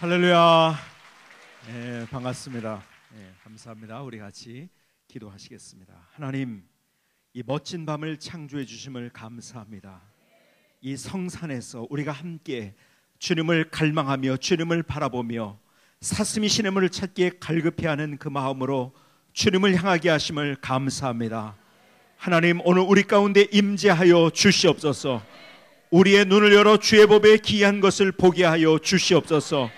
할렐루야. 반갑습니다. 감사합니다. 우리 같이 기도하시겠습니다. 하나님, 이 멋진 밤을 창조해 주심을 감사합니다. 이 성산에서 우리가 함께 주님을 갈망하며 주님을 바라보며 사슴이 시냇물을 찾기에 갈급해하는 그 마음으로 주님을 향하게 하심을 감사합니다. 하나님, 오늘 우리 가운데 임재하여 주시옵소서. 우리의 눈을 열어 주의 법에 기이한 것을 보게 하여 주시옵소서.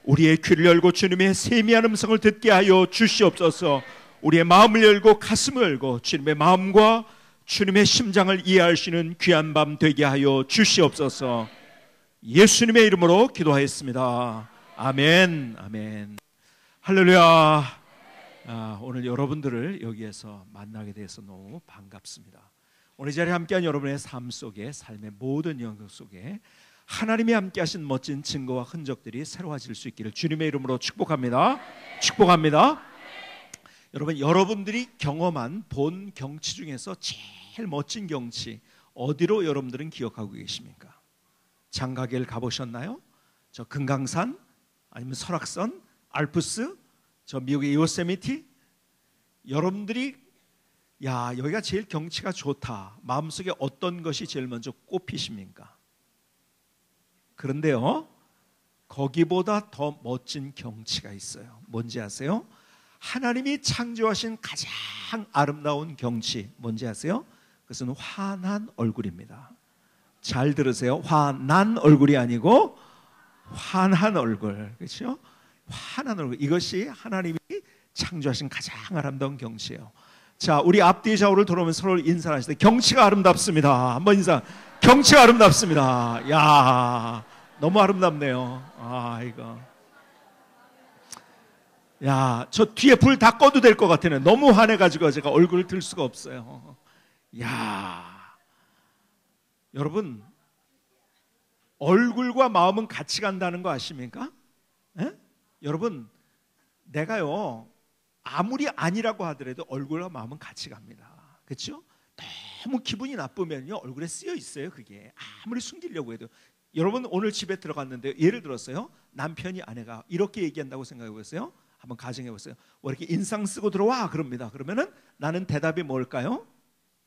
우리의 귀를 열고 주님의 세미한 음성을 듣게 하여 주시옵소서. 우리의 마음을 열고 가슴을 열고 주님의 마음과 주님의 심장을 이해할 수 있는 귀한 밤 되게 하여 주시옵소서. 예수님의 이름으로 기도하였습니다. 아멘. 아멘. 할렐루야. 오늘 여러분들을 여기에서 만나게 돼서 너무 반갑습니다. 오늘 이 자리에 함께한 여러분의 삶 속에, 삶의 모든 영역 속에 하나님이 함께하신 멋진 증거와 흔적들이 새로워질 수 있기를 주님의 이름으로 축복합니다. 축복합니다. 여러분, 여러분들이 경험한 본 경치 중에서 제일 멋진 경치 어디로 여러분들은 기억하고 계십니까? 장가계를 가보셨나요? 저 금강산, 아니면 설악산, 알프스, 저 미국의 요세미티? 여러분들이 여기가 제일 경치가 좋다, 마음속에 어떤 것이 제일 먼저 꼽히십니까? 그런데요, 거기보다 더 멋진 경치가 있어요. 뭔지 아세요? 하나님이 창조하신 가장 아름다운 경치 뭔지 아세요? 그것은 환한 얼굴입니다. 잘 들으세요. 환한 얼굴이 아니고 환한 얼굴. 그렇죠? 환한 얼굴. 이것이 하나님이 창조하신 가장 아름다운 경치예요. 자, 우리 앞뒤 좌우를 돌아보면서 서로 인사를 하실 때 경치가 아름답습니다. 한번 인사. 경치가 아름답습니다. 야, 너무 아름답네요. 이거. 야, 저 뒤에 불 다 꺼도 될 것 같아요. 너무 환해가지고 제가 얼굴을 들 수가 없어요. 야, 여러분, 얼굴과 마음은 같이 간다는 거 아십니까? 여러분, 내가요 아무리 아니라고 하더라도 얼굴과 마음은 같이 갑니다. 그렇죠? 너무 기분이 나쁘면요 얼굴에 쓰여 있어요. 그게 아무리 숨기려고 해도. 여러분, 오늘 집에 들어갔는데 예를 들었어요, 남편이 아내가 이렇게 얘기한다고 생각해 보세요. 한번 가정해 보세요. 왜 이렇게 인상 쓰고 들어와? 그럽니다. 그러면은 나는 대답이 뭘까요?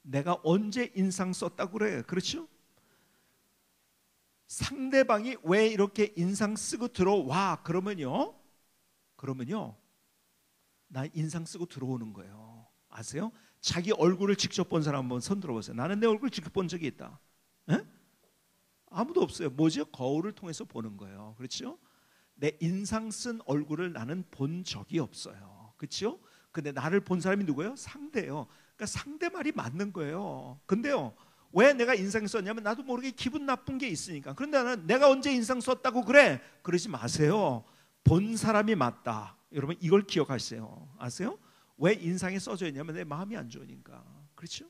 내가 언제 인상 썼다고 그래요? 그렇죠? 상대방이 왜 이렇게 인상 쓰고 들어와? 그러면요 나 인상 쓰고 들어오는 거예요. 아세요? 자기 얼굴을 직접 본 사람 한번 손 들어보세요. 나는 내 얼굴 직접 본 적이 있다. 에? 아무도 없어요. 뭐죠? 거울을 통해서 보는 거예요. 그렇죠? 내 인상 쓴 얼굴을 나는 본 적이 없어요. 그렇죠? 근데 나를 본 사람이 누구예요? 상대예요. 그러니까 상대 말이 맞는 거예요. 근데요, 왜 내가 인상 썼냐면 나도 모르게 기분 나쁜 게 있으니까. 그런데 나는 내가 언제 인상 썼다고 그래? 그러지 마세요. 본 사람이 맞다. 여러분, 이걸 기억하세요. 아세요? 왜 인상이 써져 있냐면 내 마음이 안 좋으니까. 그렇죠?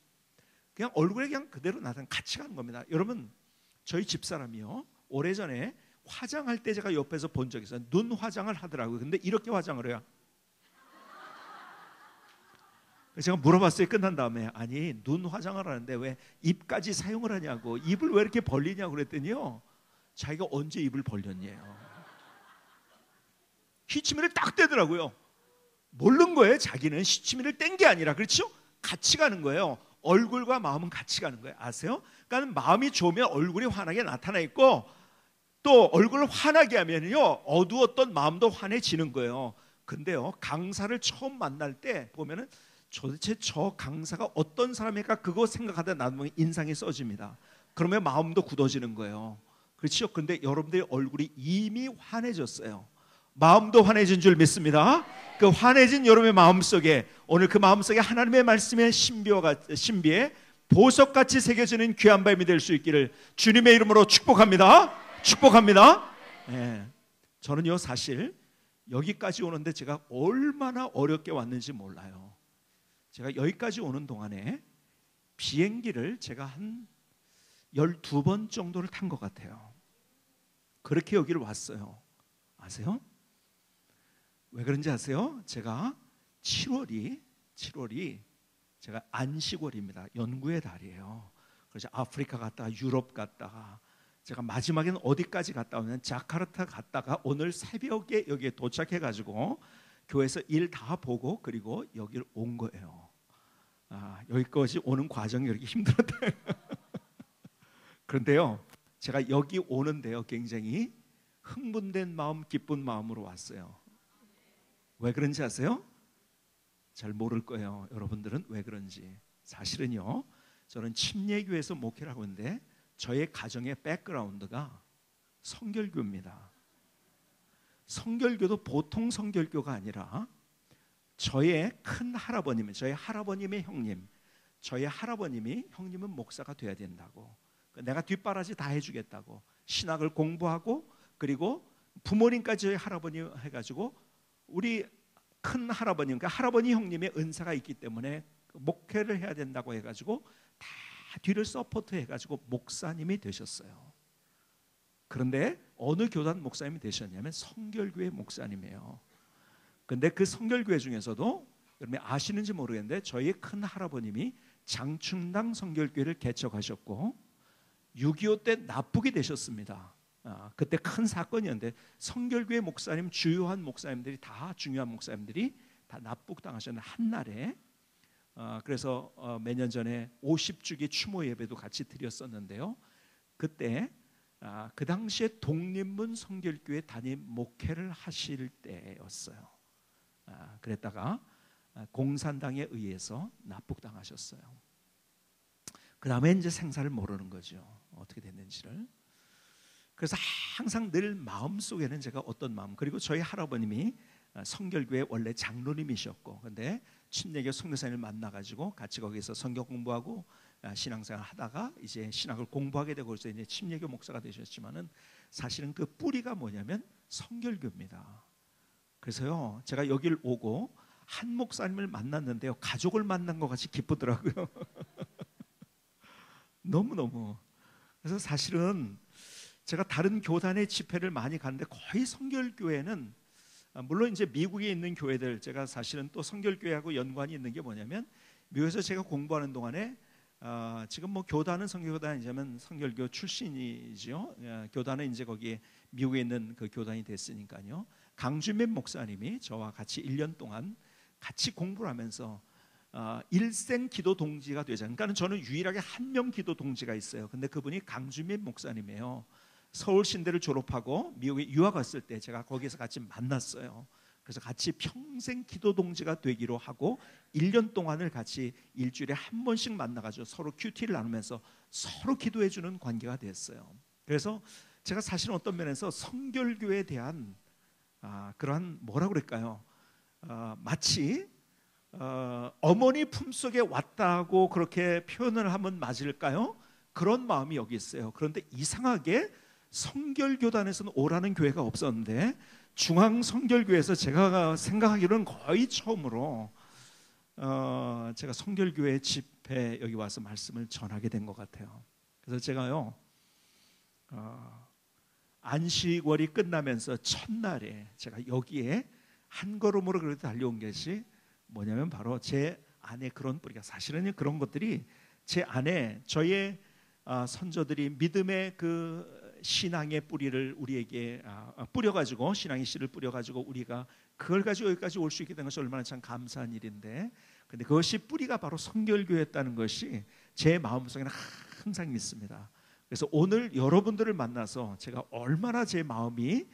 그냥 얼굴에 그냥 그대로 나타나는, 같이 가는 겁니다. 여러분, 저희 집사람이요, 오래전에 화장할 때 제가 옆에서 본 적이 있어요. 눈 화장을 하더라고요. 근데 이렇게 화장을 해요. 제가 물어봤어요. 끝난 다음에. 아니, 눈 화장을 하는데 왜 입까지 사용을 하냐고, 입을 왜 이렇게 벌리냐고 그랬더니요, 자기가 언제 입을 벌렸냐요. 시치미를 딱 떼더라고요. 모르는 거예요. 자기는 시치미를 뗀 게 아니라. 그렇죠? 같이 가는 거예요. 얼굴과 마음은 같이 가는 거예요. 아세요? 그러니까 마음이 좋으면 얼굴이 환하게 나타나 있고, 또 얼굴을 환하게 하면요 어두웠던 마음도 환해지는 거예요. 근데요, 강사를 처음 만날 때 보면은 도대체 저 강사가 어떤 사람일까 그거 생각하다 나중에 인상이 써집니다. 그러면 마음도 굳어지는 거예요. 그렇죠? 근데 여러분들의 얼굴이 이미 환해졌어요. 마음도 환해진 줄 믿습니다. 그 환해진 여러분의 마음속에 오늘 그 마음속에 하나님의 말씀의 신비에 보석같이 새겨지는 귀한 밤이 될 수 있기를 주님의 이름으로 축복합니다. 축복합니다. 저는요 사실 여기까지 오는데 제가 얼마나 어렵게 왔는지 몰라요. 제가 여기까지 오는 동안에 비행기를 제가 한 12번 정도를 탄 것 같아요. 그렇게 여기를 왔어요. 아세요? 왜 그런지 아세요? 제가 7월이 제가 안식월입니다. 연구의 달이에요. 그래서 아프리카 갔다가 유럽 갔다가 제가 마지막에는 어디까지 갔다 오면 자카르타 갔다가 오늘 새벽에 여기에 도착해가지고 교회에서 일 다 보고 그리고 여기를 온 거예요. 여기까지 오는 과정이 이렇게 힘들었다. 그런데요, 제가 여기 오는데요, 굉장히 흥분된 마음, 기쁜 마음으로 왔어요. 왜 그런지 아세요? 잘 모를 거예요. 여러분들은 왜 그런지. 사실은요, 저는 침례교회에서 목회를 하고 있는데 저의 가정의 백그라운드가 성결교입니다. 성결교도 보통 성결교가 아니라 저의 큰 할아버님, 저의 할아버님의 형님, 저의 할아버님이 형님은 목사가 돼야 된다고, 내가 뒷바라지 다 해주겠다고 신학을 공부하고 그리고 부모님까지 저희 할아버님 해가지고 우리 큰 할아버님, 그러니까 할아버니 형님의 은사가 있기 때문에 목회를 해야 된다고 해가지고 다 뒤를 서포트 해가지고 목사님이 되셨어요. 그런데 어느 교단 목사님이 되셨냐면 성결교회 목사님이에요. 그런데 그 성결교회 중에서도 여러분이 아시는지 모르겠는데 저희 큰 할아버님이 장충당 성결교회를 개척하셨고 6.25 때 납북이 되셨습니다. 그때 큰 사건이었는데 성결교회 목사님, 주요한 목사님들이 다 중요한 목사님들이 다 납북당하셨는데 한날에 그래서 몇 년 전에 50주기 추모 예배도 같이 드렸었는데요. 그때 그 당시에 독립문 성결교회 담임 목회를 하실 때였어요. 그랬다가 공산당에 의해서 납북당하셨어요. 그 다음에 이제 생사를 모르는 거죠. 어떻게 됐는지를. 그래서 항상 늘 마음속에는 제가 어떤 마음, 그리고 저희 할아버님이 성결교회 원래 장로님이셨고 근데 침례교 선교사님을 만나가지고 같이 거기서 성경 공부하고 신앙생활 하다가 이제 신학을 공부하게 되고 그래서 이제 침례교 목사가 되셨지만은 사실은 그 뿌리가 뭐냐면 성결교입니다. 그래서요, 제가 여기를 오고 한 목사님을 만났는데요, 가족을 만난 것 같이 기쁘더라고요. 너무너무. 그래서 사실은 제가 다른 교단의 집회를 많이 가는데 거의 성결교회는, 물론 이제 미국에 있는 교회들, 제가 사실은 또 성결교회하고 연관이 있는 게 뭐냐면 미국에서 제가 공부하는 동안에 지금 뭐 교단은 성결교단이지만 성결교 출신이죠. 교단은 이제 거기에 미국에 있는 그 교단이 됐으니까요. 강주민 목사님이 저와 같이 1년 동안 같이 공부를 하면서 일생 기도 동지가 되잖아요. 그러니까 저는 유일하게 한 명 기도 동지가 있어요. 근데 그분이 강주민 목사님이에요. 서울신대를 졸업하고 미국에 유학 갔을 때 제가 거기서 같이 만났어요. 그래서 같이 평생 기도 동지가 되기로 하고 1년 동안을 같이 일주일에 한 번씩 만나가지고 서로 큐티를 나누면서 서로 기도해주는 관계가 됐어요. 그래서 제가 사실 어떤 면에서 성결교에 대한 그러한 뭐라 그럴까요? 마치 어머니 품속에 왔다고 그렇게 표현을 하면 맞을까요? 그런 마음이 여기 있어요. 그런데 이상하게 성결교단에서는 오라는 교회가 없었는데 중앙성결교회에서 제가 생각하기로는 거의 처음으로 제가 성결교회 집회 여기 와서 말씀을 전하게 된 것 같아요. 그래서 제가요 안식월이 끝나면서 첫날에 제가 여기에 한 걸음으로 그래도 달려온 것이 뭐냐면 바로 제 안에 그런 뿌리가, 사실은 그런 것들이 제 안에 저의 선조들이 믿음의 그 신앙의 뿌리를 우리에게 뿌려가지고, 신앙의 씨를 뿌려가지고 우리가 그걸 가지고 여기까지 올 수 있게 된 것이 얼마나 참 감사한 일인데, 근데 그것이 뿌리가 바로 성결교였다는 것이 제 마음속에는 항상 있습니다. 그래서 오늘 여러분들을 만나서 제가 얼마나 제 마음이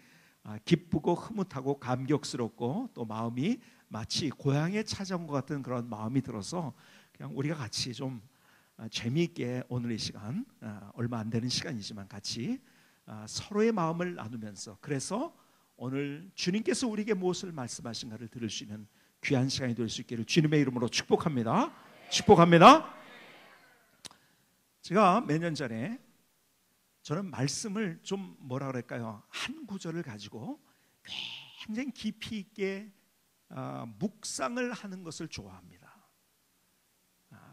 기쁘고 흐뭇하고 감격스럽고 또 마음이 마치 고향에 찾아온 것 같은 그런 마음이 들어서 그냥 우리가 같이 좀 재미있게 오늘 이 시간, 얼마 안 되는 시간이지만 같이 서로의 마음을 나누면서, 그래서 오늘 주님께서 우리에게 무엇을 말씀하신가를 들을 수 있는 귀한 시간이 될 수 있기를 주님의 이름으로 축복합니다. 축복합니다. 제가 몇 년 전에 저는 말씀을 좀 뭐라 그럴까요? 한 구절을 가지고 굉장히 깊이 있게 묵상을 하는 것을 좋아합니다.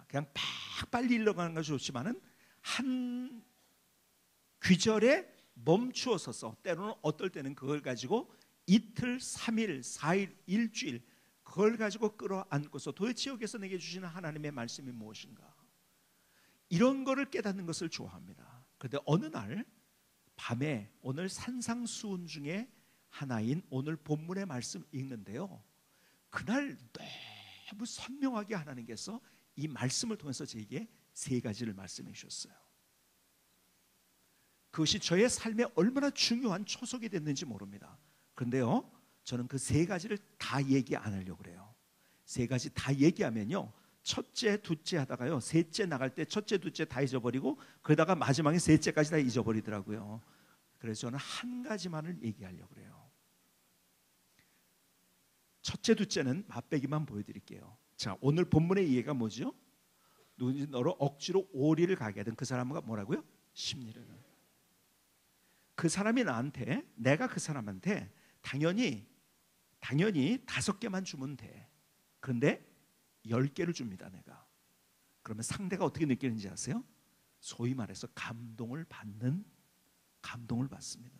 그냥 빨리 읽어가는 것이 좋지만은 한 귀절에 멈추어 서서, 때로는 어떨 때는 그걸 가지고 이틀, 3일, 4일, 일주일 그걸 가지고 끌어안고서 도대체 여기서 내게 주시는 하나님의 말씀이 무엇인가, 이런 거를 깨닫는 것을 좋아합니다. 그런데 어느 날 밤에 오늘 산상수훈 중에 하나인 오늘 본문의 말씀 읽는데요, 그날 너무 선명하게 하나님께서 이 말씀을 통해서 저에게 세 가지를 말씀해 주셨어요. 그것이 저의 삶에 얼마나 중요한 초석이 됐는지 모릅니다. 그런데요, 저는 그 세 가지를 다 얘기 안 하려고 그래요. 세 가지 다 얘기하면요, 첫째, 둘째 하다가요, 셋째 나갈 때 첫째, 둘째 다 잊어버리고 그러다가 마지막에 셋째까지 다 잊어버리더라고요. 그래서 저는 한 가지만을 얘기하려고 그래요. 첫째, 둘째는 맛배기만 보여드릴게요. 자, 오늘 본문의 이해가 뭐죠? 누군지 너로 억지로 오리를 가게 하던 그 사람과 뭐라고요? 심리를. 그 사람이 나한테, 내가 그 사람한테 당연히 5개만 주면 돼. 그런데 10개를 줍니다, 내가. 그러면 상대가 어떻게 느끼는지 아세요? 소위 말해서 감동을 받습니다.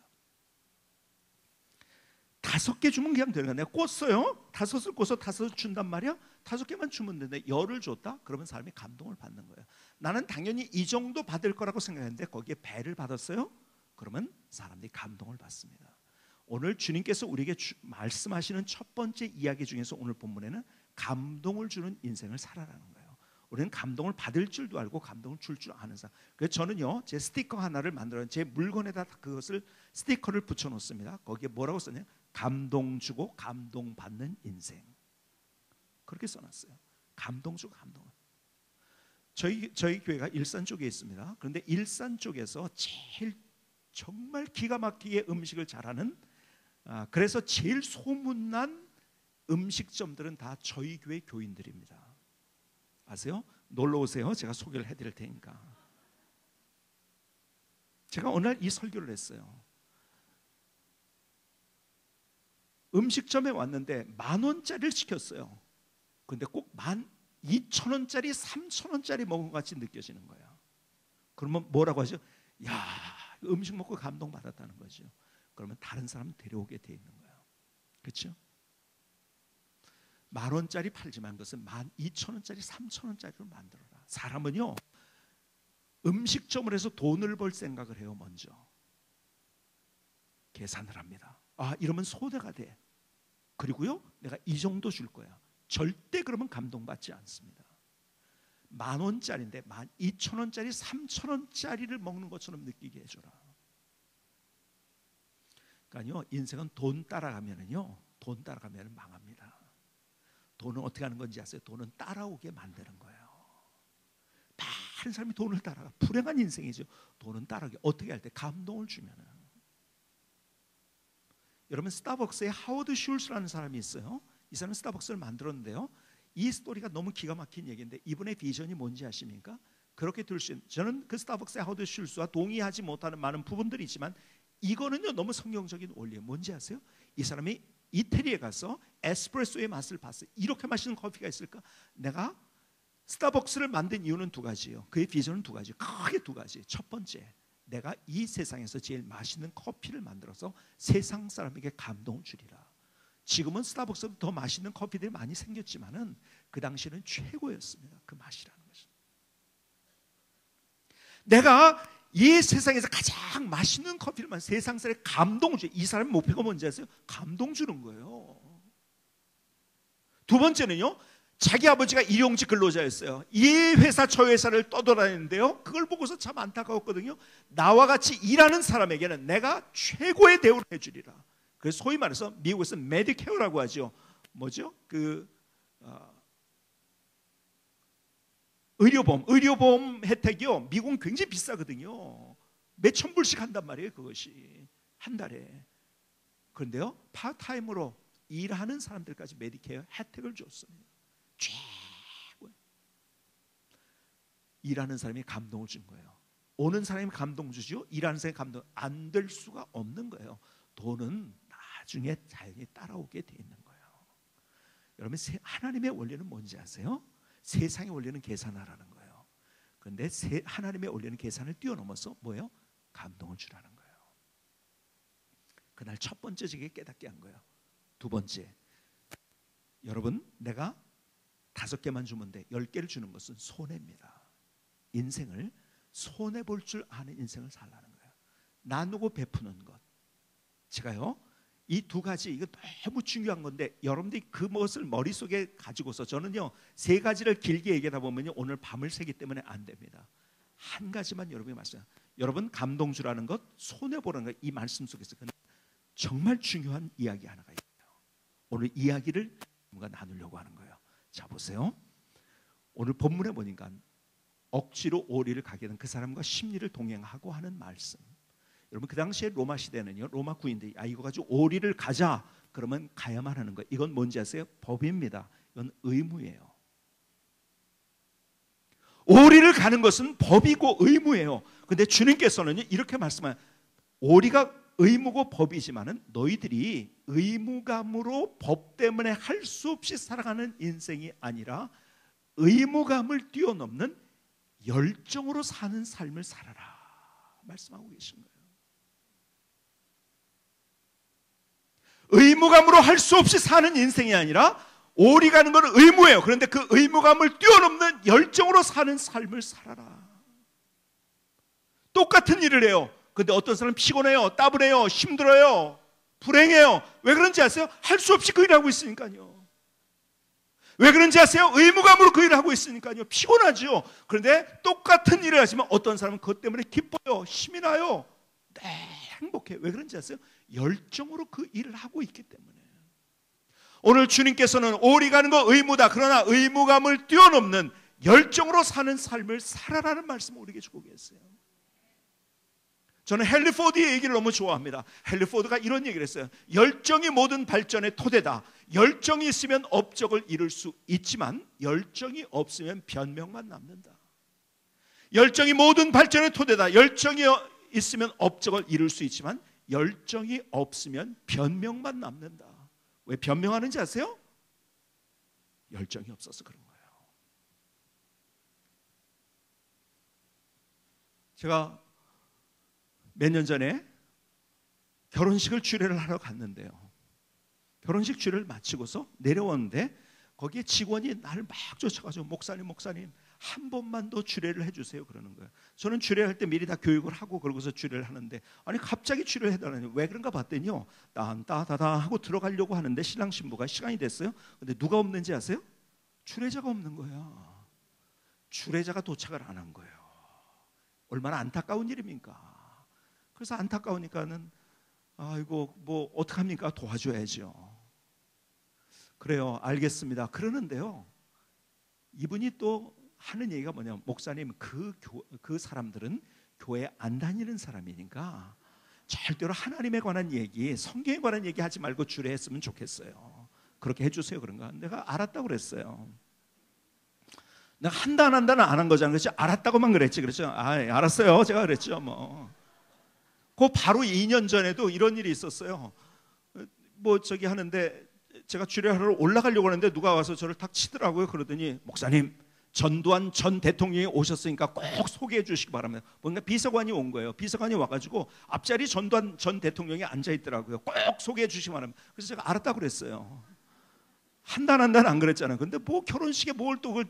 5개 주면 그냥 되는 거야. 내가 꽂어요. 5을 꽂아서 5을 준단 말이야. 5개만 주면 되는데 10을 줬다? 그러면 사람이 감동을 받는 거예요. 나는 당연히 이 정도 받을 거라고 생각했는데 거기에 배를 받았어요? 그러면 사람들이 감동을 받습니다. 오늘 주님께서 우리에게 말씀하시는 첫 번째 이야기 중에서 오늘 본문에는 감동을 주는 인생을 살아라는 거예요. 우리는 감동을 받을 줄도 알고 감동을 줄 줄 아는 사람. 그래서 저는요, 제 스티커 하나를 만들어 제 물건에다 그것을 스티커를 붙여 놓습니다. 거기에 뭐라고 썼냐? 감동 주고 감동 받는 인생. 그렇게 써놨어요. 감동 주고 감동. 저희 교회가 일산 쪽에 있습니다. 그런데 일산 쪽에서 제일 정말 기가 막히게 음식을 잘하는, 그래서 제일 소문난 음식점들은 다 저희 교회 교인들입니다. 아세요? 놀러 오세요. 제가 소개를 해드릴 테니까. 제가 어느 날 이 설교를 했어요. 음식점에 왔는데 10,000원짜리를 시켰어요. 그런데 꼭 12,000원짜리, 3,000원짜리 먹은 것 같이 느껴지는 거예요. 그러면 뭐라고 하죠? 야, 음식 먹고 감동받았다는 거죠. 그러면 다른 사람 데려오게 돼 있는 거예요. 그렇죠? 10,000원짜리 팔지만 그것은 12,000원짜리, 3,000원짜리로 만들어라. 사람은요, 음식점을 해서 돈을 벌 생각을 해요. 먼저 계산을 합니다. 이러면 소대가 돼. 그리고요, 내가 이 정도 줄 거야. 절대 그러면 감동받지 않습니다. 10,000원짜리인데 12,000원짜리, 3,000원짜리를 먹는 것처럼 느끼게 해줘라. 그러니까요, 인생은 돈 따라가면 망합니다. 돈은 어떻게 하는 건지 아세요? 돈은 따라오게 만드는 거예요. 많은 사람이 돈을 따라가. 불행한 인생이죠. 돈은 따라오게. 어떻게 할 때? 감동을 주면은. 여러분, 스타벅스에 하워드 슐스라는 사람이 있어요. 이 사람은 스타벅스를 만들었는데요, 이 스토리가 너무 기가 막힌 얘기인데 이분의 비전이 뭔지 아십니까? 그렇게 들 수 있는, 저는 그 스타벅스의 하워드 슐스와 동의하지 못하는 많은 부분들이 있지만 이거는요, 너무 성경적인 원리예요. 뭔지 아세요? 이 사람이 이태리에 가서 에스프레소의 맛을 봤어요. 이렇게 맛있는 커피가 있을까? 내가 스타벅스를 만든 이유는 두 가지예요. 그의 비전은 두 가지, 크게 두 가지. 첫 번째, 내가 이 세상에서 제일 맛있는 커피를 만들어서 세상 사람에게 감동을 주리라. 지금은 스타벅스도 더 맛있는 커피들이 많이 생겼지만은 그 당시에는 최고였습니다. 그 맛이라는 것이. 내가 이 세상에서 가장 맛있는 커피를 만든 세상 사람에게 감동을 줘. 이 사람의 목표가 뭔지 아세요? 감동 주는 거예요. 두 번째는요, 자기 아버지가 일용직 근로자였어요. 이 회사 저 회사를 떠돌아다니는데요, 그걸 보고서 참 안타까웠거든요. 나와 같이 일하는 사람에게는 내가 최고의 대우를 해주리라. 그래서 소위 말해서 미국에서는 메디케어라고 하죠. 뭐죠? 의료보험 혜택이요, 미국은 굉장히 비싸거든요. 몇천 불씩 한단 말이에요. 그것이 한 달에. 그런데요, 파트타임으로 일하는 사람들까지 메디케어 혜택을 줬습니다. 최고예요. 일하는 사람이 감동을 준 거예요. 오는 사람이 감동 주죠. 일하는 사람이 감동 안 될 수가 없는 거예요. 돈은 나중에 자연히 따라오게 돼 있는 거예요. 여러분, 하나님의 원리는 뭔지 아세요? 세상의 원리는 계산하라는 거예요. 그런데 하나님의 원리는 계산을 뛰어넘어서 뭐예요? 감동을 주라는 거예요. 그날 첫 번째 제게 깨닫게 한 거예요. 두 번째, 여러분, 내가 5개만 주면 돼. 10개를 주는 것은 손해입니다. 인생을 손해 볼 줄 아는 인생을 살라는 거예요. 나누고 베푸는 것. 제가요, 이 두 가지, 이거 너무 중요한 건데 여러분들이 그것을 머릿속에 가지고서, 저는요 3가지를 길게 얘기하다 보면요 오늘 밤을 새기 때문에 안 됩니다. 한 가지만 여러분이 말씀해요. 여러분, 감동주라는 것, 손해보라는 것, 이 말씀 속에서 정말 중요한 이야기 하나가 있어요. 오늘 이야기를 뭔가 나누려고 하는 거예요. 자, 보세요. 오늘 본문에 보니까 억지로 오리를 가게 된 그 사람과 심리를 동행하고 하는 말씀. 여러분, 그 당시에 로마 시대는요, 로마 군인들이 이거 가지고 오리를 가자 그러면 가야만 하는 거예요. 이건 뭔지 아세요? 법입니다. 이건 의무예요. 오리를 가는 것은 법이고 의무예요. 근데 주님께서는 이렇게 말씀하세요. 오리가 의무고 법이지만은 너희들이 의무감으로 법 때문에 할 수 없이 살아가는 인생이 아니라 의무감을 뛰어넘는 열정으로 사는 삶을 살아라 말씀하고 계신 거예요. 의무감으로 할 수 없이 사는 인생이 아니라 오리 가는 건 의무예요. 그런데 그 의무감을 뛰어넘는 열정으로 사는 삶을 살아라. 똑같은 일을 해요. 근데 어떤 사람은 피곤해요, 따분해요, 힘들어요, 불행해요. 왜 그런지 아세요? 할 수 없이 그 일을 하고 있으니까요. 왜 그런지 아세요? 의무감으로 그 일을 하고 있으니까요. 피곤하죠. 그런데 똑같은 일을 하지만 어떤 사람은 그것 때문에 기뻐요, 힘이 나요, 네, 행복해요. 왜 그런지 아세요? 열정으로 그 일을 하고 있기 때문에. 오늘 주님께서는 오리 가는 거 의무다, 그러나 의무감을 뛰어넘는 열정으로 사는 삶을 살아라는 말씀을 우리에게 주고 계세요. 저는 헨리 포드의 얘기를 너무 좋아합니다. 헨리 포드가 이런 얘기를 했어요. 열정이 모든 발전의 토대다. 열정이 있으면 업적을 이룰 수 있지만 열정이 없으면 변명만 남는다. 열정이 모든 발전의 토대다. 열정이 있으면 업적을 이룰 수 있지만 열정이 없으면 변명만 남는다. 왜 변명하는지 아세요? 열정이 없어서 그런 거예요. 제가 몇 년 전에 결혼식을 주례를 하러 갔는데요, 결혼식 주례를 마치고서 내려오는데 거기에 직원이 나를 막 쫓아가지고 목사님 한 번만 더 주례를 해주세요 그러는 거예요. 저는 주례할 때 미리 다 교육을 하고 그러고서 주례를 하는데, 아니 갑자기 주례를 해달라니 왜 그런가 봤더니요, 딴따다다 하고 들어가려고 하는데 신랑 신부가 시간이 됐어요. 근데 누가 없는지 아세요? 주례자가 없는 거야. 주례자가 도착을 안 한 거예요. 얼마나 안타까운 일입니까? 그래서 안타까우니까는 이거 뭐 어떡합니까? 도와줘야죠. 그래요, 알겠습니다. 그러는데요, 이분이 또 하는 얘기가 뭐냐면, 목사님 그 사람들은 교회 안 다니는 사람이니까 절대로 하나님에 관한 얘기, 성경에 관한 얘기 하지 말고 주례했으면 좋겠어요. 그렇게 해주세요. 그런가? 내가 알았다고 그랬어요. 내가 한다 안 한다는 안 한 거잖아요. 그렇죠? 알았다고만 그랬지. 그렇죠? 알았어요. 제가 그랬죠. 그 바로 2년 전에도 이런 일이 있었어요. 저기 하는데 제가 주례하러 올라가려고 하는데 누가 와서 저를 탁 치더라고요. 그러더니 목사님, 전두환 전 대통령이 오셨으니까 꼭 소개해 주시기 바랍니다. 뭔가 비서관이 온 거예요. 비서관이 와가지고 앞자리 전두환 전 대통령이 앉아 있더라고요. 꼭 소개해 주시기 바랍니다. 그래서 제가 알았다고 그랬어요. 한단 안 그랬잖아요. 근데 결혼식에 뭘 또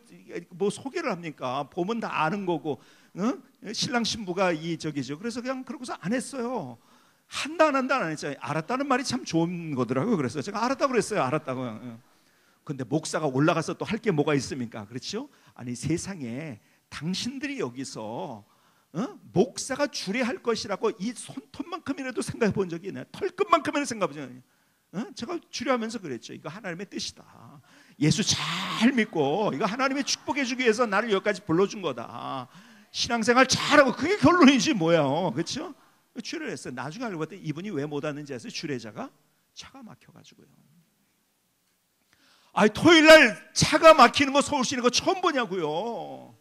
소개를 합니까? 보면 다 아는 거고, 신랑 신부가 저기죠. 그래서 그냥 그러고서 안 했어요. 한단 안 했잖아요. 알았다는 말이 참 좋은 거더라고요. 그래서 제가 알았다고 그랬어요. 알았다고요. 근데 목사가 올라가서 또 할 게 뭐가 있습니까? 그렇죠? 아니, 세상에 당신들이 여기서 목사가 주례할 것이라고 이 손톱만큼이라도 생각해 본 적이 있나요? 털끝만큼이라도 생각해 본 적이 있나요? 제가 주례하면서 그랬죠. 이거 하나님의 뜻이다. 예수 잘 믿고 이거 하나님의 축복해 주기 위해서 나를 여기까지 불러준 거다. 신앙생활 잘하고, 그게 결론이지 뭐야. 그렇죠? 주례를 했어요. 나중에 알고 봤더니 이분이 왜 못 왔는지 아세요? 주례자가 차가 막혀가지고요. 토요일날 차가 막히는 거, 서울 시는 거 처음 보냐고요.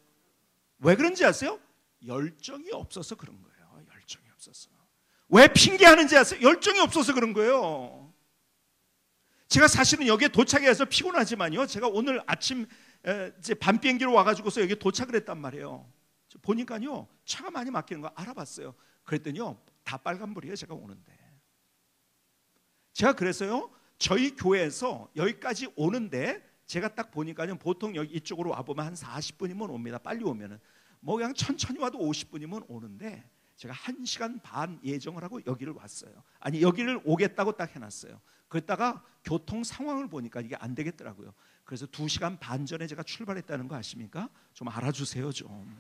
왜 그런지 아세요? 열정이 없어서 그런 거예요. 열정이 없어서. 왜 핑계하는지 아세요? 열정이 없어서 그런 거예요. 제가 사실은 여기에 도착해서 피곤하지만요, 제가 오늘 아침 이제 밤 비행기로 와가지고서 여기 도착을 했단 말이에요. 보니까요, 차가 많이 막히는 거 알아봤어요. 그랬더니요, 다 빨간불이에요. 제가 오는데. 제가 그래서요, 저희 교회에서 여기까지 오는데 제가 딱 보니까요, 보통 여기 이쪽으로 와보면 한 40분이면 옵니다. 빨리 오면은. 그냥 천천히 와도 50분이면 오는데, 제가 1시간 반 예정을 하고 여기를 왔어요. 아니 여기를 오겠다고 딱 해놨어요. 그랬다가 교통 상황을 보니까 이게 안 되겠더라고요. 그래서 2시간 반 전에 제가 출발했다는 거 아십니까? 좀 알아주세요 좀.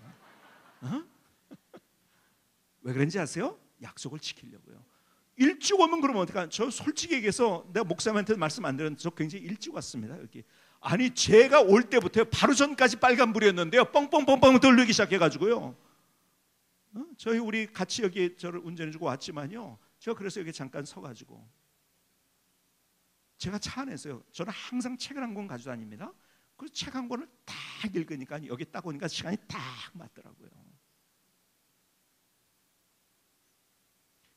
어? 왜 그런지 아세요? 약속을 지키려고요. 일찍 오면 그러면 어떡하? 저 솔직히 얘기해서 내가 목사님한테 말씀 안 드렸는데 저 굉장히 일찍 왔습니다. 여기. 아니 제가 올 때부터 바로 전까지 빨간불이었는데요. 뻥뻥뻥뻥 돌리기 시작해가지고요. 저희 우리 같이 여기 저를 운전해주고 왔지만요. 제가 그래서 여기 잠깐 서가지고 제가 차 안에서요. 저는 항상 책을 한 권 가지고 다닙니다. 그래서 책 한 권을 딱 읽으니까 여기 딱 오니까 시간이 딱 맞더라고요.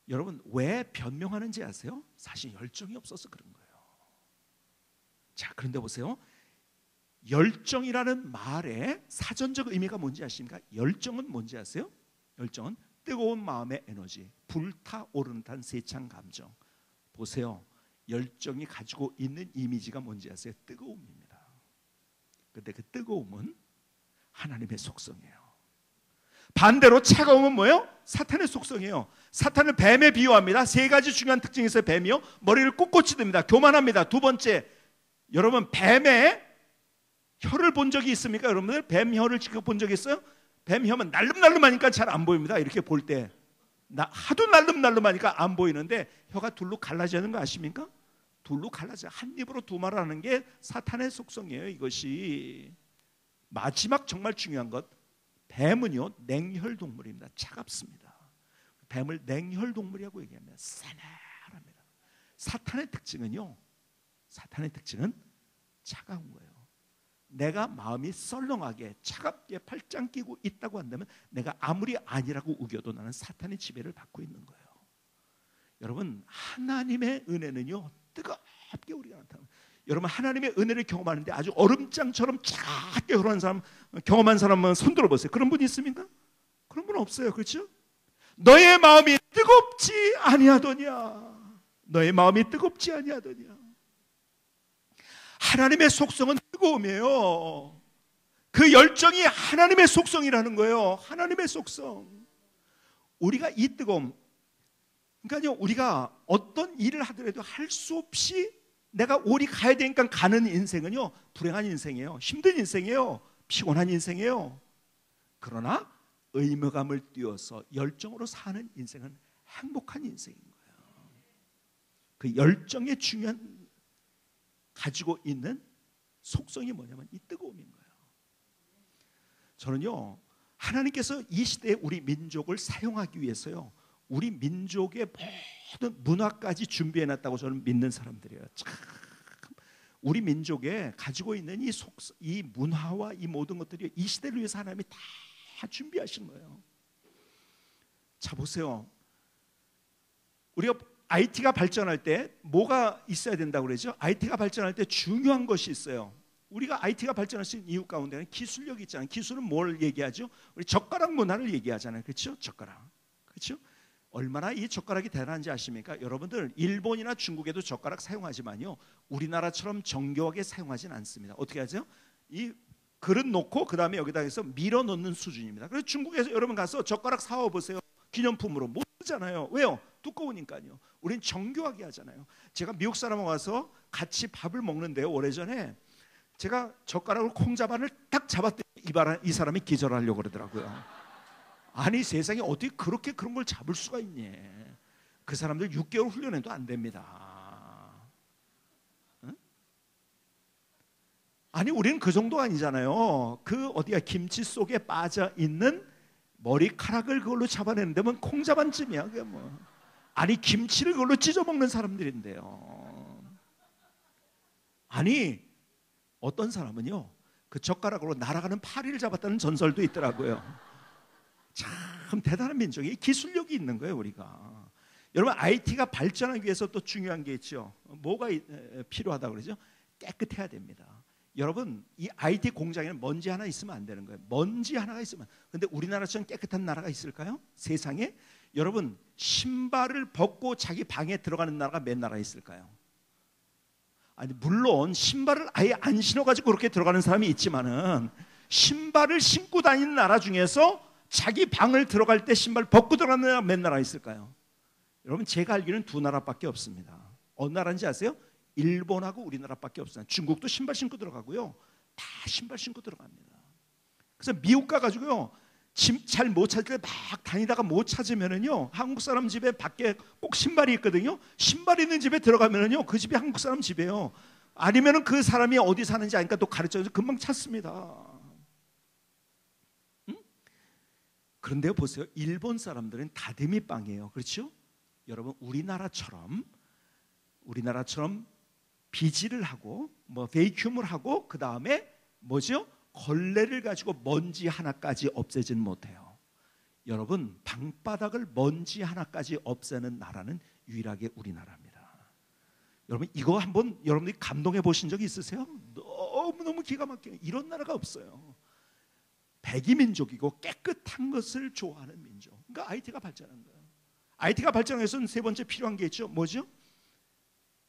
여러분 왜 변명하는지 아세요? 사실 열정이 없어서 그런 거예요. 자, 그런데 보세요. 열정이라는 말의 사전적 의미가 뭔지 아십니까? 열정은 뭔지 아세요? 열정은 뜨거운 마음의 에너지, 불타오르는 듯한 세찬 감정. 보세요. 열정이 가지고 있는 이미지가 뭔지 아세요? 뜨거움입니다. 그런데 그 뜨거움은 하나님의 속성이에요. 반대로 차가움은 뭐예요? 사탄의 속성이에요. 사탄은 뱀에 비유합니다. 3가지 중요한 특징이 있어요. 뱀이요. 머리를 꼿꼿이 듭니다. 교만합니다. 2번째, 여러분 뱀의 혀를 본 적이 있습니까? 여러분들 뱀 혀를 직접 본 적이 있어요? 뱀 혀는 날름날름하니까 잘 안 보입니다. 이렇게 볼 때 하도 날름날름하니까 안 보이는데 혀가 둘로 갈라지는 거 아십니까? 둘로 갈라져. 한 입으로 두 말 하는 게 사탄의 속성이에요. 이것이. 마지막 정말 중요한 것, 뱀은요 냉혈 동물입니다. 차갑습니다. 뱀을 냉혈 동물이라고 얘기합니다. 싸늘합니다. 사탄의 특징은요, 사탄의 특징은 차가운 거예요. 내가 마음이 썰렁하게 차갑게 팔짱 끼고 있다고 한다면 내가 아무리 아니라고 우겨도 나는 사탄의 지배를 받고 있는 거예요. 여러분 하나님의 은혜는요 뜨겁게 우리가 나타납니다. 여러분 하나님의 은혜를 경험하는데 아주 얼음장처럼 차갑게 흐르는 사람, 경험한 사람은 손 들어보세요. 그런 분 있습니까? 그런 분 없어요. 그렇죠? 너의 마음이 뜨겁지 아니하더냐. 너의 마음이 뜨겁지 아니하더냐. 하나님의 속성은 뜨거움이에요. 그 열정이 하나님의 속성이라는 거예요. 하나님의 속성. 우리가 이 뜨거움, 그러니까요 우리가 어떤 일을 하더라도 할 수 없이 내가 오리 가야 되니까 가는 인생은요 불행한 인생이에요. 힘든 인생이에요. 피곤한 인생이에요. 그러나 의무감을 띄워서 열정으로 사는 인생은 행복한 인생인 거예요. 그 열정의 중요한 가지고 있는 속성이 뭐냐면 이 뜨거움인 거예요. 저는요 하나님께서 이 시대에 우리 민족을 사용하기 위해서요 우리 민족의 모든 문화까지 준비해놨다고 저는 믿는 사람들이에요. 참 우리 민족에 가지고 있는 이 문화와 이 모든 것들이 이 시대를 위해서 하나님이 다 준비하신 거예요. 자 보세요. 우리가 IT가 발전할 때 뭐가 있어야 된다고 그러죠? IT가 발전할 때 중요한 것이 있어요. 우리가 IT가 발전할 수 있는 이유 가운데는 기술력이 있잖아요. 기술은 뭘 얘기하죠? 우리 젓가락 문화를 얘기하잖아요. 그렇죠? 젓가락. 그렇죠? 얼마나 이 젓가락이 대단한지 아십니까? 여러분들 일본이나 중국에도 젓가락 사용하지만요 우리나라처럼 정교하게 사용하진 않습니다. 어떻게 하죠? 이 그릇 놓고 그 다음에 여기다 해서 밀어 넣는 수준입니다. 그래서 중국에서 여러분 가서 젓가락 사와 보세요. 기념품으로 못 쓰잖아요. 왜요? 두꺼우니까요. 우린 정교하게 하잖아요. 제가 미국 사람하고 와서 같이 밥을 먹는데요 오래전에 제가 젓가락으로 콩자반을 딱 잡았더니 이 사람이 기절하려고 그러더라고요. 아니 세상에 어떻게 그렇게 그런 걸 잡을 수가 있니? 그 사람들 6개월 훈련해도 안 됩니다. 응? 아니 우리는 그 정도 아니잖아요. 그 어디야 김치 속에 빠져 있는 머리카락을 그걸로 잡아내는 데면 콩자반쯤이야. 그게 뭐. 아니 김치를 그걸로 찢어 먹는 사람들인데요. 아니 어떤 사람은요 그 젓가락으로 날아가는 파리를 잡았다는 전설도 있더라고요. 참 대단한 민족이 기술력이 있는 거예요. 우리가 여러분 IT가 발전하기 위해서 또 중요한 게 있죠. 뭐가 필요하다고 그러죠? 깨끗해야 됩니다. 여러분 이 IT 공장에는 먼지 하나 있으면 안 되는 거예요. 먼지 하나가 있으면. 근데 우리나라처럼 깨끗한 나라가 있을까요? 세상에? 여러분 신발을 벗고 자기 방에 들어가는 나라가 몇 나라 있을까요? 아니 물론 신발을 아예 안 신어가지고 그렇게 들어가는 사람이 있지만은 신발을 신고 다니는 나라 중에서 자기 방을 들어갈 때 신발 벗고 들어가는 나라 몇 나라 있을까요? 여러분, 제가 알기로는 두 나라밖에 없습니다. 어느 나라인지 아세요? 일본하고 우리나라밖에 없어요. 중국도 신발 신고 들어가고요, 다 신발 신고 들어갑니다. 그래서 미국 가가지고요, 짐 잘 못 찾을 때 막 다니다가 못 찾으면은요, 한국 사람 집에 밖에 꼭 신발이 있거든요. 신발 있는 집에 들어가면은요, 그 집이 한국 사람 집이에요. 아니면은 그 사람이 어디 사는지 아니까 또 가르쳐줘서 금방 찾습니다. 응? 그런데 보세요, 일본 사람들은 다듬이 빵이에요. 그렇죠? 여러분, 우리나라처럼 비지를 하고 뭐 베이큐음을 하고 그 다음에 뭐죠? 걸레를 가지고 먼지 하나까지 없애진 못해요. 여러분, 방바닥을 먼지 하나까지 없애는 나라는 유일하게 우리나라입니다. 여러분, 이거 한번 여러분들이 감동해 보신 적이 있으세요? 너무너무 기가 막혀요. 이런 나라가 없어요. 백이민족이고 깨끗한 것을 좋아하는 민족. 그러니까 IT가 발전한 거예요. IT가 발전해서는 세 번째 필요한 게 있죠. 뭐죠?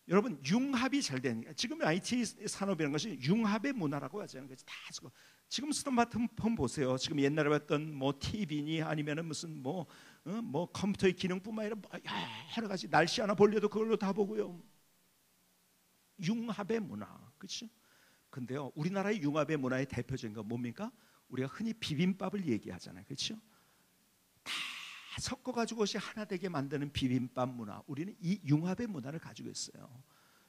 여러분, 융합이 잘 되는 거예요. 지금 IT 산업이라는 것이 융합의 문화라고 하잖아요. 다 지금 스마트폰 보세요. 지금 옛날에 봤던 뭐 TV니 아니면은 무슨 뭐 컴퓨터의 기능뿐만 아니라 여러 가지 날씨 하나 보려도 그걸로 다 보고요. 융합의 문화, 그렇죠? 근데요, 우리나라의 융합의 문화의 대표적인 건 뭡니까? 우리가 흔히 비빔밥을 얘기하잖아요, 그렇죠? 다 섞어가지고 것이 하나 되게 만드는 비빔밥 문화, 우리는 이 융합의 문화를 가지고 있어요.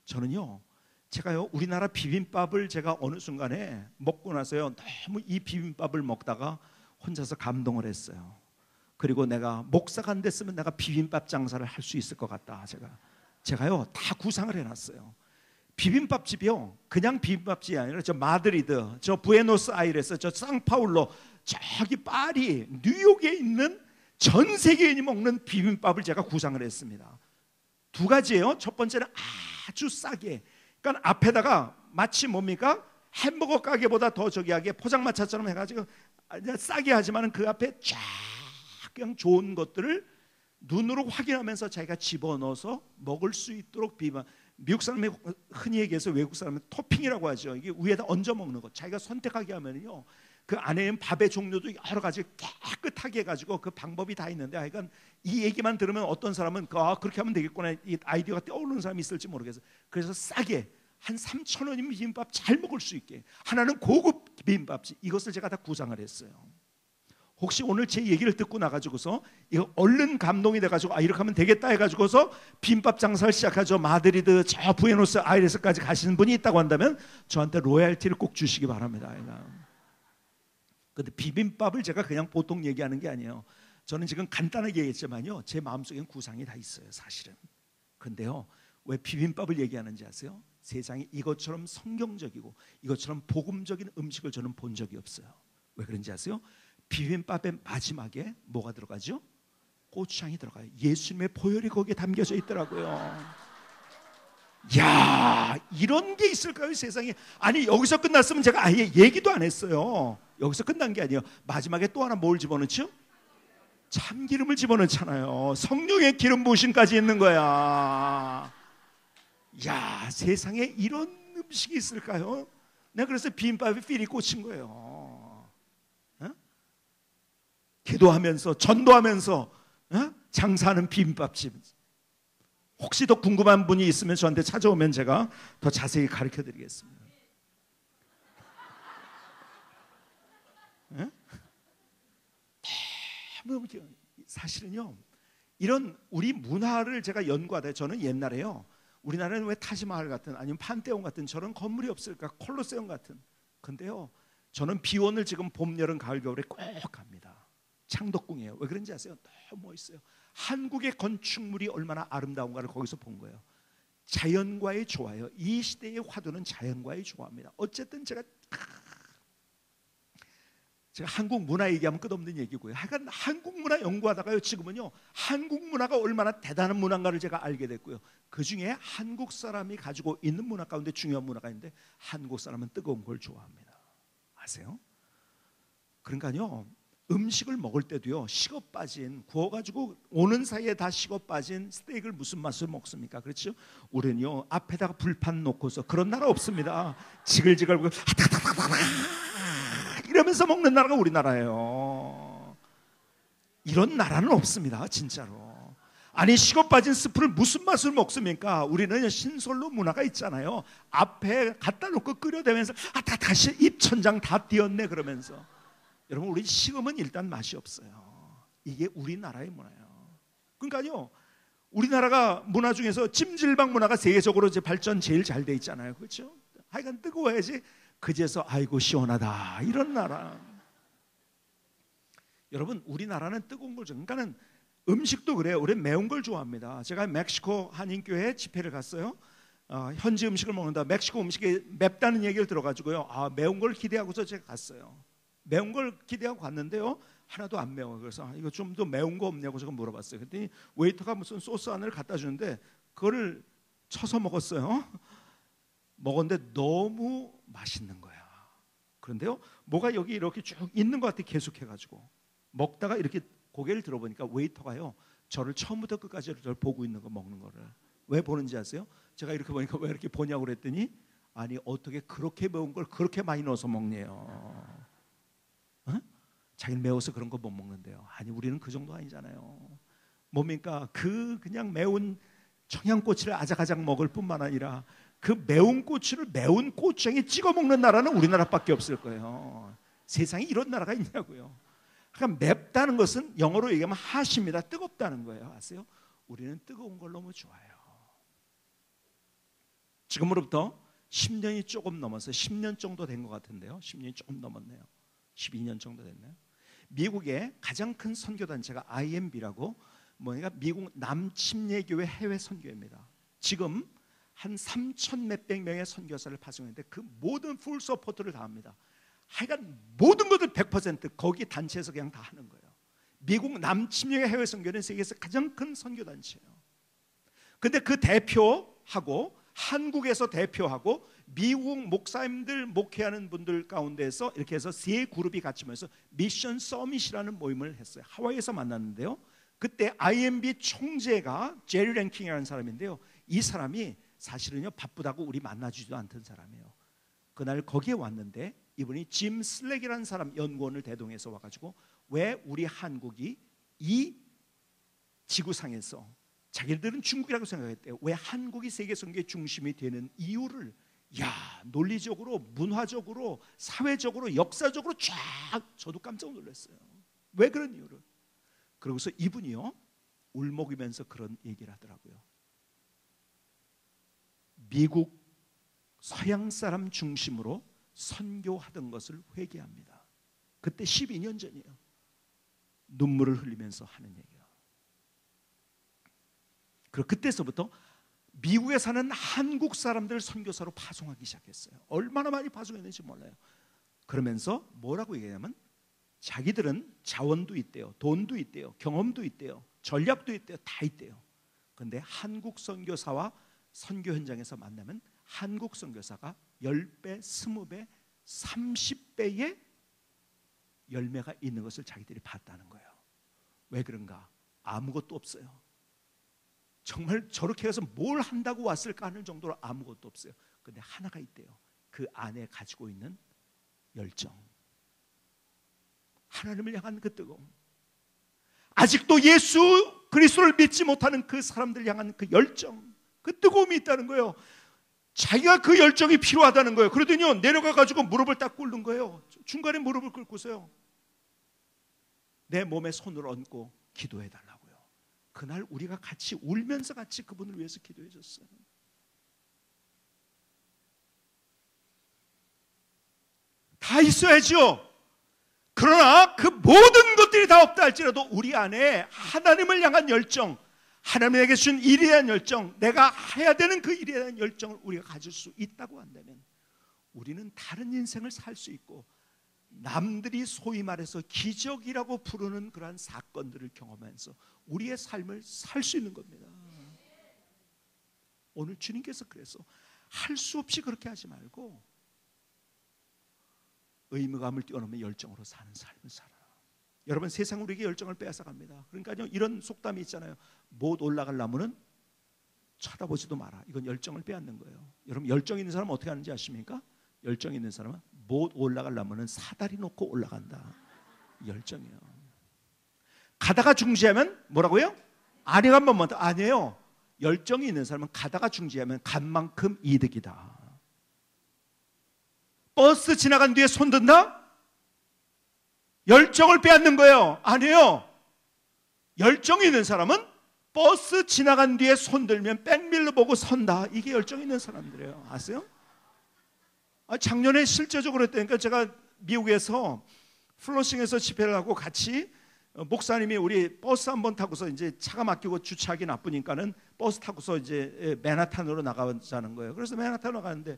저는요, 제가요, 우리나라 비빔밥을 제가 어느 순간에 먹고 나서요, 너무 이 비빔밥을 먹다가 혼자서 감동을 했어요. 그리고 내가 목사가 안 됐으면 내가 비빔밥 장사를 할 수 있을 것 같다. 제가요, 다 구상을 해놨어요. 비빔밥집이요, 그냥 비빔밥집이 아니라 저 마드리드, 저 부에노스아이레스, 저 상파울로, 저기 파리, 뉴욕에 있는 전 세계인이 먹는 비빔밥을 제가 구상을 했습니다. 두 가지예요. 첫 번째는 아주 싸게, 그러니까 앞에다가 마치 뭡니까? 햄버거 가게보다 더 저기하게 포장마차처럼 해가지고 싸게 하지만 그 앞에 쫙 그냥 좋은 것들을 눈으로 확인하면서 자기가 집어넣어서 먹을 수 있도록 비빔밥. 미국 사람이 흔히 얘기해서 외국 사람은 토핑이라고 하죠. 이게 위에다 얹어 먹는 것. 자기가 선택하게 하면요, 그 안에 있는 밥의 종류도 여러 가지 깨끗하게 해가지고 그 방법이 다 있는데, 하여간 이 얘기만 들으면 어떤 사람은 그렇게 하면 되겠구나, 이 아이디어가 떠오르는 사람이 있을지 모르겠어요. 그래서 싸게 한 3,000원이면 비빔밥 잘 먹을 수 있게 하나는 고급 비빔밥집, 이것을 제가 다 구상을 했어요. 혹시 오늘 제 얘기를 듣고 나가지고서 이거 얼른 감동이 돼가지고 이렇게 하면 되겠다 해가지고서 비빔밥 장사를 시작하죠. 마드리드 저 부에노스 아이레스까지 가시는 분이 있다고 한다면 저한테 로얄티를 꼭 주시기 바랍니다. 근데 비빔밥을 제가 그냥 보통 얘기하는 게 아니에요. 저는 지금 간단하게 얘기했지만요, 제 마음속엔 구상이 다 있어요, 사실은. 근데요, 왜 비빔밥을 얘기하는지 아세요? 세상에 이것처럼 성경적이고 이것처럼 복음적인 음식을 저는 본 적이 없어요. 왜 그런지 아세요? 비빔밥의 마지막에 뭐가 들어가죠? 고추장이 들어가요. 예수님의 보혈이 거기에 담겨져 있더라고요. 야, 이런 게 있을까요, 세상에? 아니, 여기서 끝났으면 제가 아예 얘기도 안 했어요. 여기서 끝난 게 아니에요. 마지막에 또 하나 뭘 집어넣죠? 참기름을 집어넣잖아요. 성령의 기름 부으심까지 있는 거야. 야, 세상에 이런 음식이 있을까요? 내가 그래서 비빔밥에 필이 꽂힌 거예요. 기도하면서 전도하면서 장사하는 비빔밥집. 혹시 더 궁금한 분이 있으면 저한테 찾아오면 제가 더 자세히 가르쳐 드리겠습니다. 사실은요, 이런 우리 문화를 제가 연구하다, 저는 옛날에요, 우리나라는 왜 타지마할 같은 아니면 판테온 같은 저런 건물이 없을까, 콜로세움 같은. 근데요, 저는 비원을 지금 봄, 여름, 가을, 겨울에 꼭 갑니다. 창덕궁이에요. 왜 그런지 아세요? 너무 멋있어요. 한국의 건축물이 얼마나 아름다운가를 거기서 본 거예요. 자연과의 조화예요. 이 시대의 화두는 자연과의 조화입니다. 어쨌든 제가 한국 문화 얘기하면 끝없는 얘기고요. 하여간 한국 문화 연구하다가요, 지금은요, 한국 문화가 얼마나 대단한 문화인가를 제가 알게 됐고요. 그 중에 한국 사람이 가지고 있는 문화 가운데 중요한 문화가 있는데, 한국 사람은 뜨거운 걸 좋아합니다. 아세요? 그러니까요, 음식을 먹을 때도요, 식어 빠진, 구워가지고 오는 사이에 다 식어 빠진 스테이크를 무슨 맛을 먹습니까? 그렇죠? 우리는요, 앞에다가 불판 놓고서, 그런 나라 없습니다. 지글지글 이러면서 먹는 나라가 우리나라예요. 이런 나라는 없습니다. 진짜로. 아니, 식어 빠진 스프를 무슨 맛을 먹습니까? 우리는 신솔로 문화가 있잖아요. 앞에 갖다 놓고 끓여대면서 다시 입천장 다 띄었네 그러면서. 여러분, 우리 식으면 일단 맛이 없어요. 이게 우리나라의 문화예요. 그러니까요, 우리나라가 문화 중에서 찜질방 문화가 세계적으로 이제 발전 제일 잘 돼 있잖아요. 그렇죠? 하여간 뜨거워야지 그제서 아이고 시원하다 이런 나라. 여러분, 우리나라는 뜨거운 걸 그러니까는 음식도 그래요. 우리는 매운 걸 좋아합니다. 제가 멕시코 한인교회 집회를 갔어요. 현지 음식을 먹는다. 멕시코 음식이 맵다는 얘기를 들어가지고요. 매운 걸 기대하고서 제가 갔어요. 매운 걸 기대하고 갔는데요, 하나도 안 매워. 그래서 이거 좀 더 매운 거 없냐고 제가 물어봤어요. 그랬더니 웨이터가 무슨 소스 하나를 갖다 주는데 그거를 쳐서 먹었어요. 먹었는데 너무 맛있는 거야. 그런데요, 뭐가 여기 이렇게 쭉 있는 것 같아. 계속해가지고 먹다가 이렇게 고개를 들어보니까 웨이터가요, 저를 처음부터 끝까지 저를 보고 있는 거, 먹는 거를. 왜 보는지 아세요? 제가 이렇게 보니까 왜 이렇게 보냐고 그랬더니, 아니 어떻게 그렇게 매운 걸 그렇게 많이 넣어서 먹네요. 어? 자기는 매워서 그런 거 못 먹는데요. 아니, 우리는 그 정도 아니잖아요. 뭡니까? 그냥 매운 청양고추를 아작아작 먹을 뿐만 아니라 그 매운 고추를 매운 고추장에 찍어 먹는 나라는 우리나라밖에 없을 거예요. 세상에 이런 나라가 있냐고요. 그러니까 맵다는 것은 영어로 얘기하면 핫입니다. 뜨겁다는 거예요. 아세요? 우리는 뜨거운 걸 너무 좋아해요. 지금으로부터 10년이 조금 넘어서 10년 정도 된 것 같은데요. 10년이 조금 넘었네요. 12년 정도 됐네요. 미국의 가장 큰 선교단체가 IMB라고, 뭐니까 미국 남침례교회 해외 선교회입니다. 지금 한 3천 몇백 명의 선교사를 파송했는데 그 모든 풀 서포트를 다 합니다. 하여간 모든 것을 100% 거기 단체에서 그냥 다 하는 거예요. 미국 남침례 해외 선교는 세계에서 가장 큰 선교단체예요. 근데 그 대표하고 한국에서 대표하고 미국 목사님들 목회하는 분들 가운데서 이렇게 해서 세 그룹이 같이 모여서 미션 서밋이라는 모임을 했어요. 하와이에서 만났는데요, 그때 IMB 총재가 제리 랭킹이라는 사람인데요, 이 사람이 사실은요 바쁘다고 우리 만나주지도 않던 사람이에요. 그날 거기에 왔는데 이분이 짐 슬랙이라는 사람 연구원을 대동해서 와가지고 왜 우리 한국이 이 지구상에서, 자기들은 중국이라고 생각했대요, 왜 한국이 세계 선교의 중심이 되는 이유를 논리적으로, 문화적으로, 사회적으로, 역사적으로 쫙, 저도 깜짝 놀랐어요. 왜 그런 이유를. 그러고서 이분이요 울먹이면서 그런 얘기를 하더라고요. 미국 서양 사람 중심으로 선교하던 것을 회개합니다. 그때 12년 전이에요. 눈물을 흘리면서 하는 얘기예요. 그리고 그때서부터 미국에 사는 한국 사람들 선교사로 파송하기 시작했어요. 얼마나 많이 파송했는지 몰라요. 그러면서 뭐라고 얘기하냐면 자기들은 자원도 있대요, 돈도 있대요, 경험도 있대요, 전략도 있대요, 다 있대요. 그런데 한국 선교사와 선교 현장에서 만나면 한국 선교사가 10배, 20배, 30배의 열매가 있는 것을 자기들이 봤다는 거예요. 왜 그런가? 아무것도 없어요. 정말 저렇게 해서 뭘 한다고 왔을까 하는 정도로 아무것도 없어요. 근데 하나가 있대요. 그 안에 가지고 있는 열정, 하나님을 향한 그 뜨거움, 아직도 예수 그리스도를 믿지 못하는 그 사람들 향한 그 열정, 그 뜨거움이 있다는 거예요. 자기가 그 열정이 필요하다는 거예요. 그러더니 내려가가지고 무릎을 딱 꿇는 거예요. 중간에 무릎을 꿇고서요, 내 몸에 손을 얹고 기도해달라고요. 그날 우리가 같이 울면서 같이 그분을 위해서 기도해 줬어요. 다 있어야죠. 그러나 그 모든 것들이 다 없다 할지라도 우리 안에 하나님을 향한 열정, 하나님에게 준 일에 대한 열정, 내가 해야 되는 그 일에 대한 열정을 우리가 가질 수 있다고 한다면 우리는 다른 인생을 살 수 있고, 남들이 소위 말해서 기적이라고 부르는 그러한 사건들을 경험하면서 우리의 삶을 살 수 있는 겁니다. 오늘 주님께서 그래서 할 수 없이 그렇게 하지 말고 의무감을 뛰어넘는 열정으로 사는 삶을 살아라. 여러분, 세상 우리에게 열정을 빼앗아갑니다. 그러니까요, 이런 속담이 있잖아요. 못 올라갈 나무는 쳐다보지도 마라. 이건 열정을 빼앗는 거예요. 여러분, 열정 있는 사람은 어떻게 하는지 아십니까? 열정 있는 사람은 못 올라갈 나무는 사다리 놓고 올라간다. 열정이에요. 가다가 중지하면 뭐라고요? 아내가 한번 먼저. 아니에요. 열정이 있는 사람은 가다가 중지하면 간 만큼 이득이다. 버스 지나간 뒤에 손 든다? 열정을 빼앗는 거예요. 아니에요. 열정이 있는 사람은 버스 지나간 뒤에 손 들면 백밀러 보고 선다. 이게 열정 있는 사람들이에요. 아세요? 작년에 실제적으로 했다니까. 제가 미국에서 플러싱에서 집회를 하고 같이 목사님이 우리 버스 한번 타고서 이제 차가 막히고 주차하기 나쁘니까는 버스 타고서 이제 맨하탄으로 나가자는 거예요. 그래서 맨하탄으로 가는데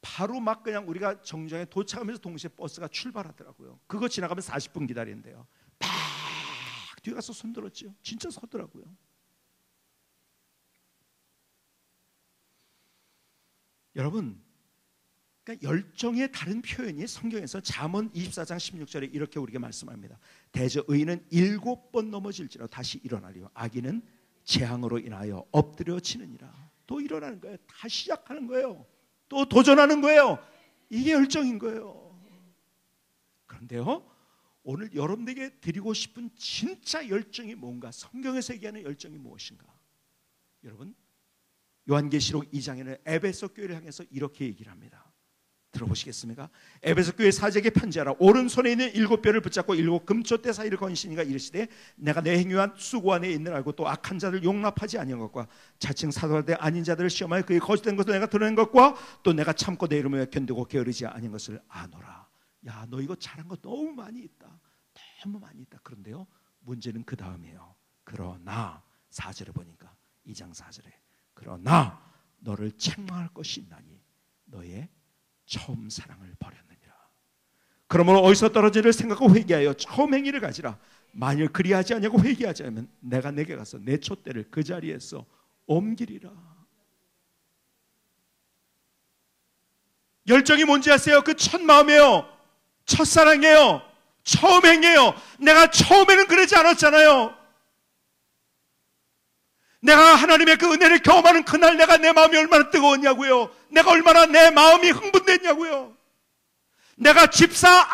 바로 막 그냥 우리가 정류장에 도착하면서 동시에 버스가 출발하더라고요. 그거 지나가면 40분 기다린대요. 팍 뒤에 가서 손들었죠. 진짜 서더라고요. 여러분, 그러니까 열정의 다른 표현이 성경에서 잠언 24장 16절에 이렇게 우리에게 말씀합니다. 대저 의인은 7번 넘어질지라도 다시 일어나리요 악인은 재앙으로 인하여 엎드려지느니라. 또 일어나는 거예요. 다 시작하는 거예요. 또 도전하는 거예요. 이게 열정인 거예요. 그런데요, 오늘 여러분에게 드리고 싶은 진짜 열정이 뭔가, 성경에서 얘기하는 열정이 무엇인가? 여러분, 요한계시록 2장에는 에베소 교회를 향해서 이렇게 얘기를 합니다. 들어보시겠습니까? 에베소 교회 사제에게 편지하라. 오른손에 있는 7뼈를 붙잡고 7 금촛대 사이를 건시니가 이르시되 내가 내 행위와 수고 안에 있는 알고 또 악한 자를 용납하지 아니한 것과 자칭 사도되 아닌 자들을 시험하여 그의 거짓된 것을 내가 드러낸 것과 또 내가 참고 내 이름을 견디고 게으르지 아닌 것을 아노라. 야, 너 이거 잘한 거 너무 많이 있다. 너무 많이 있다. 그런데요, 문제는 그 다음이에요. 그러나 4절에 보니까 2장 4절에 그러나 너를 책망할 것이 있나니 너의 처음 사랑을 버렸느니라. 그러므로 어디서 떨어지를 생각하고 회개하여 처음 행위를 가지라. 만일 그리하지 아니하고 회개하지 않으면 내가 내게 가서 내 촛대를 그 자리에서 옮기리라. 열정이 뭔지 아세요? 그 첫 마음이에요. 첫사랑이에요. 처음 행위예요. 내가 처음에는 그러지 않았잖아요. 내가 하나님의 그 은혜를 경험하는 그날 내가 내 마음이 얼마나 뜨거웠냐고요. 내가 얼마나 내 마음이 흥분됐냐고요. 내가 집사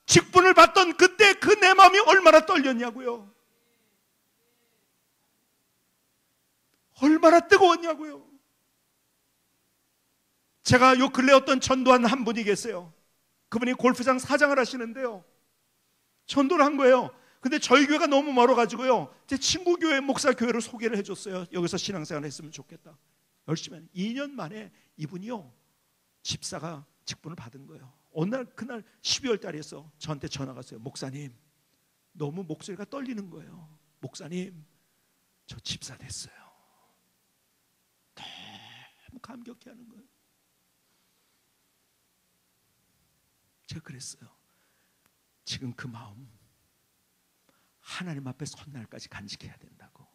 직분을 받던 그때 그 내 마음이 얼마나 떨렸냐고요. 얼마나 뜨거웠냐고요. 제가 요 근래 어떤 전도한 한 분이 계세요. 그분이 골프장 사장을 하시는데요, 전도를 한 거예요. 근데 저희 교회가 너무 멀어가지고요, 제 친구 교회 목사 교회를 소개를 해줬어요. 여기서 신앙생활 했으면 좋겠다. 열심히 하는 2년 만에 이분이요, 집사가 직분을 받은 거예요. 어느 날 그날 12월 달이었어. 저한테 전화가 왔어요. 목사님, 너무 목소리가 떨리는 거예요. 목사님, 저 집사 됐어요. 너무 감격해하는 거예요. 제가 그랬어요. 지금 그 마음 하나님 앞에 선 날까지 간직해야 된다고.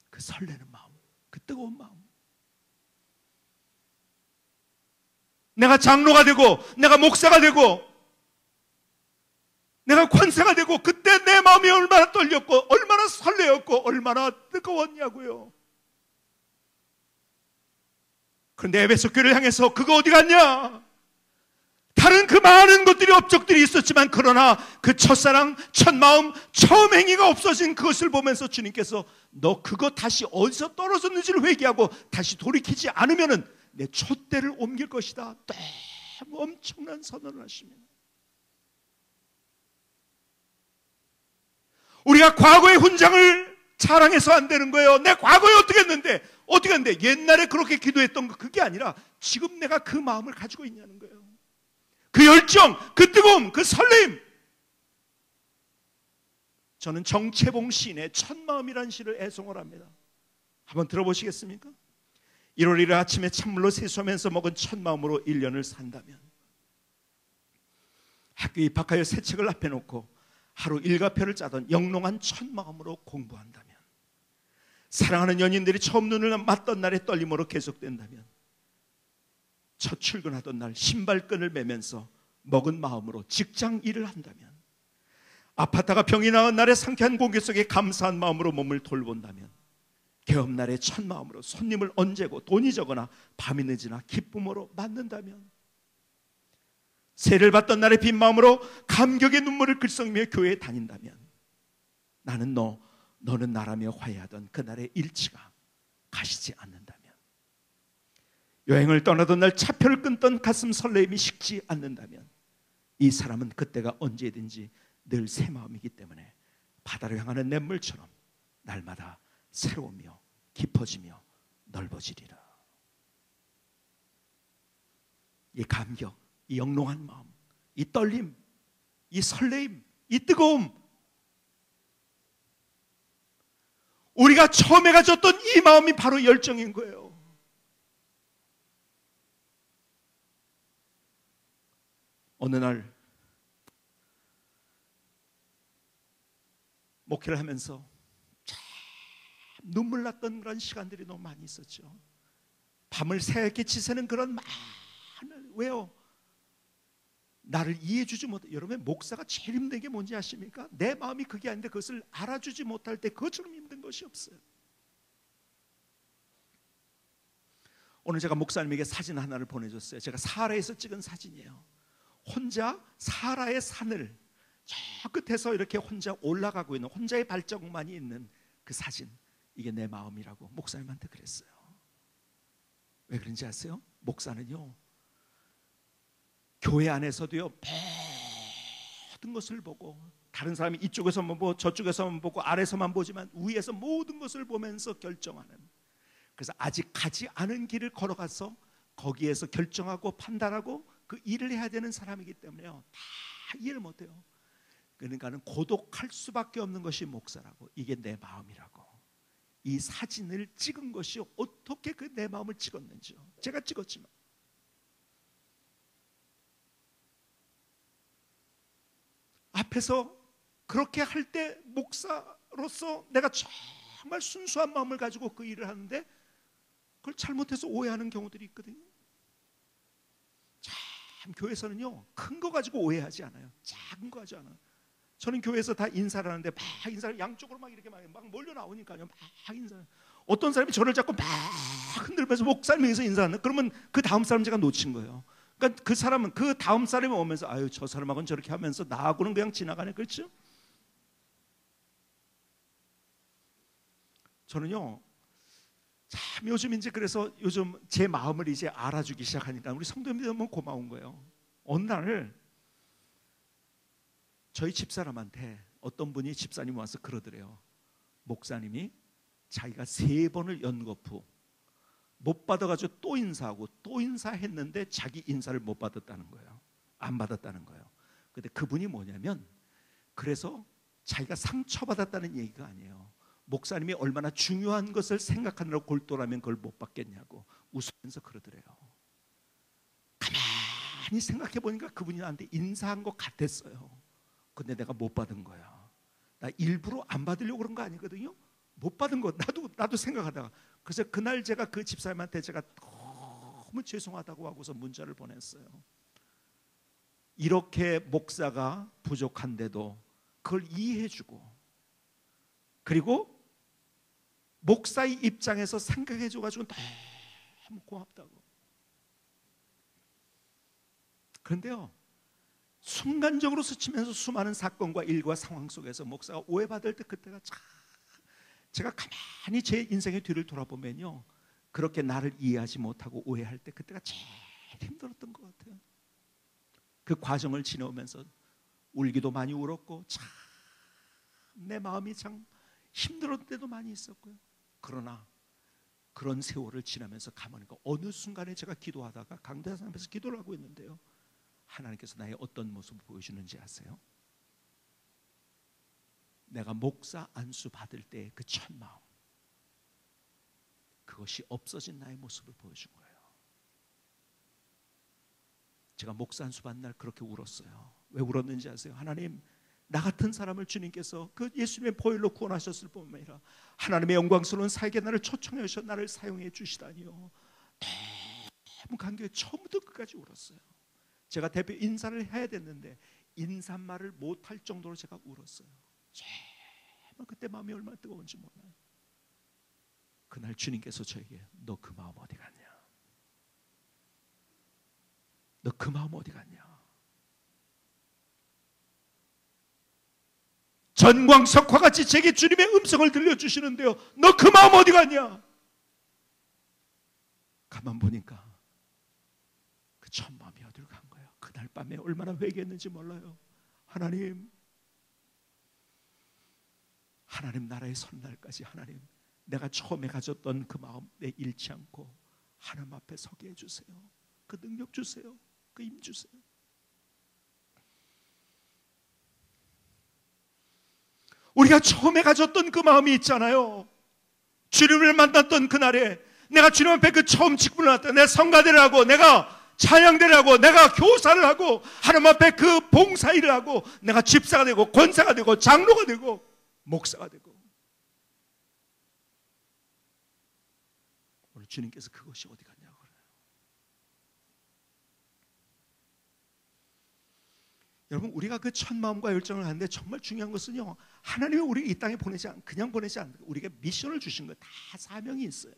그 설레는 마음, 그 뜨거운 마음. 내가 장로가 되고 내가 목사가 되고 내가 권사가 되고 그때 내 마음이 얼마나 떨렸고 얼마나 설레었고 얼마나 뜨거웠냐고요. 그런데 에베소 교회를 향해서 그거 어디 갔냐? 다른 그 많은 것들이 업적들이 있었지만 그러나 그 첫사랑, 첫마음, 처음 행위가 없어진 그것을 보면서 주님께서 너 그거 다시 어디서 떨어졌는지를 회개하고 다시 돌이키지 않으면은 내 촛대를 옮길 것이다. 너무 엄청난 선언을 하십니다. 우리가 과거의 훈장을 자랑해서 안 되는 거예요. 내 과거에 어떻게 했는데 옛날에 그렇게 기도했던 거 그게 아니라 지금 내가 그 마음을 가지고 있냐는 거예요. 그 열정, 그 뜨거움, 그 설레임. 저는 정채봉 시인의 첫마음이라는 시를 애송을 합니다. 한번 들어보시겠습니까? 1월 1일 아침에 찬물로 세수하면서 먹은 첫마음으로 1년을 산다면, 학교에 입학하여 새 책을 앞에 놓고 하루 일과표를 짜던 영롱한 첫마음으로 공부한다면, 사랑하는 연인들이 처음 눈을 맞던 날의 떨림으로 계속된다면, 첫 출근하던 날 신발끈을 매면서 먹은 마음으로 직장 일을 한다면, 아파트가 병이 나은 날의 상쾌한 공기 속에 감사한 마음으로 몸을 돌본다면, 개업날의 첫 마음으로 손님을 언제고 돈이 적거나 밤이 늦으나 기쁨으로 맞는다면, 세를 받던 날의 빈 마음으로 감격의 눈물을 글썽이며 교회에 다닌다면, 나는 너는 나라며 화해하던 그날의 일치가 가시지 않는다면, 여행을 떠나던 날 차표를 끊던 가슴 설레임이 식지 않는다면, 이 사람은 그때가 언제든지 늘 새 마음이기 때문에 바다를 향하는 냇물처럼 날마다 새로우며 깊어지며 넓어지리라. 이 감격, 이 영롱한 마음, 이 떨림, 이 설레임, 이 뜨거움, 우리가 처음에 가졌던 이 마음이 바로 열정인 거예요. 어느 날 목회를 하면서 참 눈물 났던 그런 시간들이 너무 많이 있었죠. 밤을 새하얗게 지새는 그런 많은, 왜요? 나를 이해해 주지 못해. 여러분, 목사가 제일 힘든 게 뭔지 아십니까? 내 마음이 그게 아닌데 그것을 알아주지 못할 때 그것처럼 힘든 것이 없어요. 오늘 제가 목사님에게 사진 하나를 보내줬어요. 제가 사하라에서 찍은 사진이에요. 혼자 사하라의 산을 저 끝에서 이렇게 혼자 올라가고 있는, 혼자의 발자국만이 있는 그 사진, 이게 내 마음이라고 목사님한테 그랬어요. 왜 그런지 아세요? 목사는요, 교회 안에서도요, 모든 것을 보고, 다른 사람이 이쪽에서만 보고 저쪽에서만 보고 아래서만 보지만 위에서 모든 것을 보면서 결정하는, 그래서 아직 가지 않은 길을 걸어가서 거기에서 결정하고 판단하고 그 일을 해야 되는 사람이기 때문에요, 다 이해를 못해요. 그러니까는 고독할 수밖에 없는 것이 목사라고, 이게 내 마음이라고. 이 사진을 찍은 것이 어떻게 그 내 마음을 찍었는지요. 제가 찍었지만 앞에서 그렇게 할 때 목사로서 내가 정말 순수한 마음을 가지고 그 일을 하는데 그걸 잘못해서 오해하는 경우들이 있거든요. 참 교회에서는요, 큰 거 가지고 오해하지 않아요. 작은 거 하지 않아요. 저는 교회에서 다 인사를 하는데 막 인사를 양쪽으로 막 이렇게 막 몰려 나오니까요, 막 인사. 어떤 사람이 저를 잡고 막 흔들면서 목사님에서 인사하는, 그러면 그 다음 사람 제가 놓친 거예요. 그러니까 그 사람은 그 다음 사람이 오면서 아유, 저 사람하고는 저렇게 하면서 나하고는 그냥 지나가네. 그렇죠? 저는요, 참 요즘 이제 그래서 요즘 제 마음을 이제 알아주기 시작하니까 우리 성도님들이 너무 고마운 거예요. 어느 날 저희 집사람한테 어떤 분이, 집사님이 와서 그러더래요. 목사님이 자기가 3번을 연거푸 못 받아가지고 또 인사하고 또 인사했는데 자기 인사를 못 받았다는 거예요. 안 받았다는 거예요. 근데 그분이 뭐냐면, 그래서 자기가 상처받았다는 얘기가 아니에요. 목사님이 얼마나 중요한 것을 생각하느라 골똘하면 그걸 못 받겠냐고 웃으면서 그러더래요. 가만히 생각해 보니까 그분이 나한테 인사한 것 같았어요. 근데 내가 못 받은 거야. 나 일부러 안 받으려고 그런 거 아니거든요. 못 받은 거 나도 생각하다가, 그래서 그날 제가 그 집사님한테 제가 너무 죄송하다고 하고서 문자를 보냈어요. 이렇게 목사가 부족한데도 그걸 이해해주고, 그리고 목사의 입장에서 생각해줘가지고 너무 고맙다고. 그런데요, 순간적으로 스치면서 수많은 사건과 일과 상황 속에서 목사가 오해받을 때, 그때가 참, 제가 가만히 제 인생의 뒤를 돌아보면요, 그렇게 나를 이해하지 못하고 오해할 때 그때가 제일 힘들었던 것 같아요. 그 과정을 지나오면서 울기도 많이 울었고, 참 내 마음이 참 힘들었을 때도 많이 있었고요. 그러나 그런 세월을 지나면서 가보니까 어느 순간에 제가 기도하다가 강대상 앞에서 기도를 하고 있는데요, 하나님께서 나의 어떤 모습을 보여주는지 아세요? 내가 목사 안수 받을 때 그 첫 마음, 그것이 없어진 나의 모습을 보여준 거예요. 제가 목사 안수 받는 날 그렇게 울었어요. 왜 울었는지 아세요? 하나님, 나 같은 사람을 주님께서 그 예수님의 보혈로 구원하셨을 뿐만 아니라 하나님의 영광스러운 사역에 나를 초청해 주셔 나를 사용해 주시다니요. 너무 감격해 처음부터 끝까지 울었어요. 제가 대표 인사를 해야 됐는데 인사말을 못할 정도로 제가 울었어요. 정말 그때 마음이 얼마나 뜨거운지 몰라요. 그날 주님께서 저에게 너 그 마음 어디 갔냐? 너 그 마음 어디 갔냐? 전광석화 같이 제게 주님의 음성을 들려주시는데요, 너 그 마음 어디 갔냐? 가만 보니까 그 첫 마음이 어디로 간 거예요? 그날 밤에 얼마나 회개했는지 몰라요. 하나님 나라의 설날까지 하나님, 내가 처음에 가졌던 그 마음 내 잃지 않고 하나님 앞에 서게 해주세요. 그 능력 주세요. 그 힘 주세요. 우리가 처음에 가졌던 그 마음이 있잖아요. 주님을 만났던 그날에 내가 주님 앞에 그 처음 직분을 했다. 내가 성가대를 하고 내가 찬양대를 하고 내가 교사를 하고 하나님 앞에 그 봉사일을 하고 내가 집사가 되고 권사가 되고 장로가 되고 목사가 되고, 오늘 주님께서 그것이 어디 갔냐고 그래요. 여러분, 우리가 그 첫 마음과 열정을 하는데 정말 중요한 것은요, 하나님이 우리 이 땅에 그냥 보내지 않는, 우리가 미션을 주신 거 다 사명이 있어요.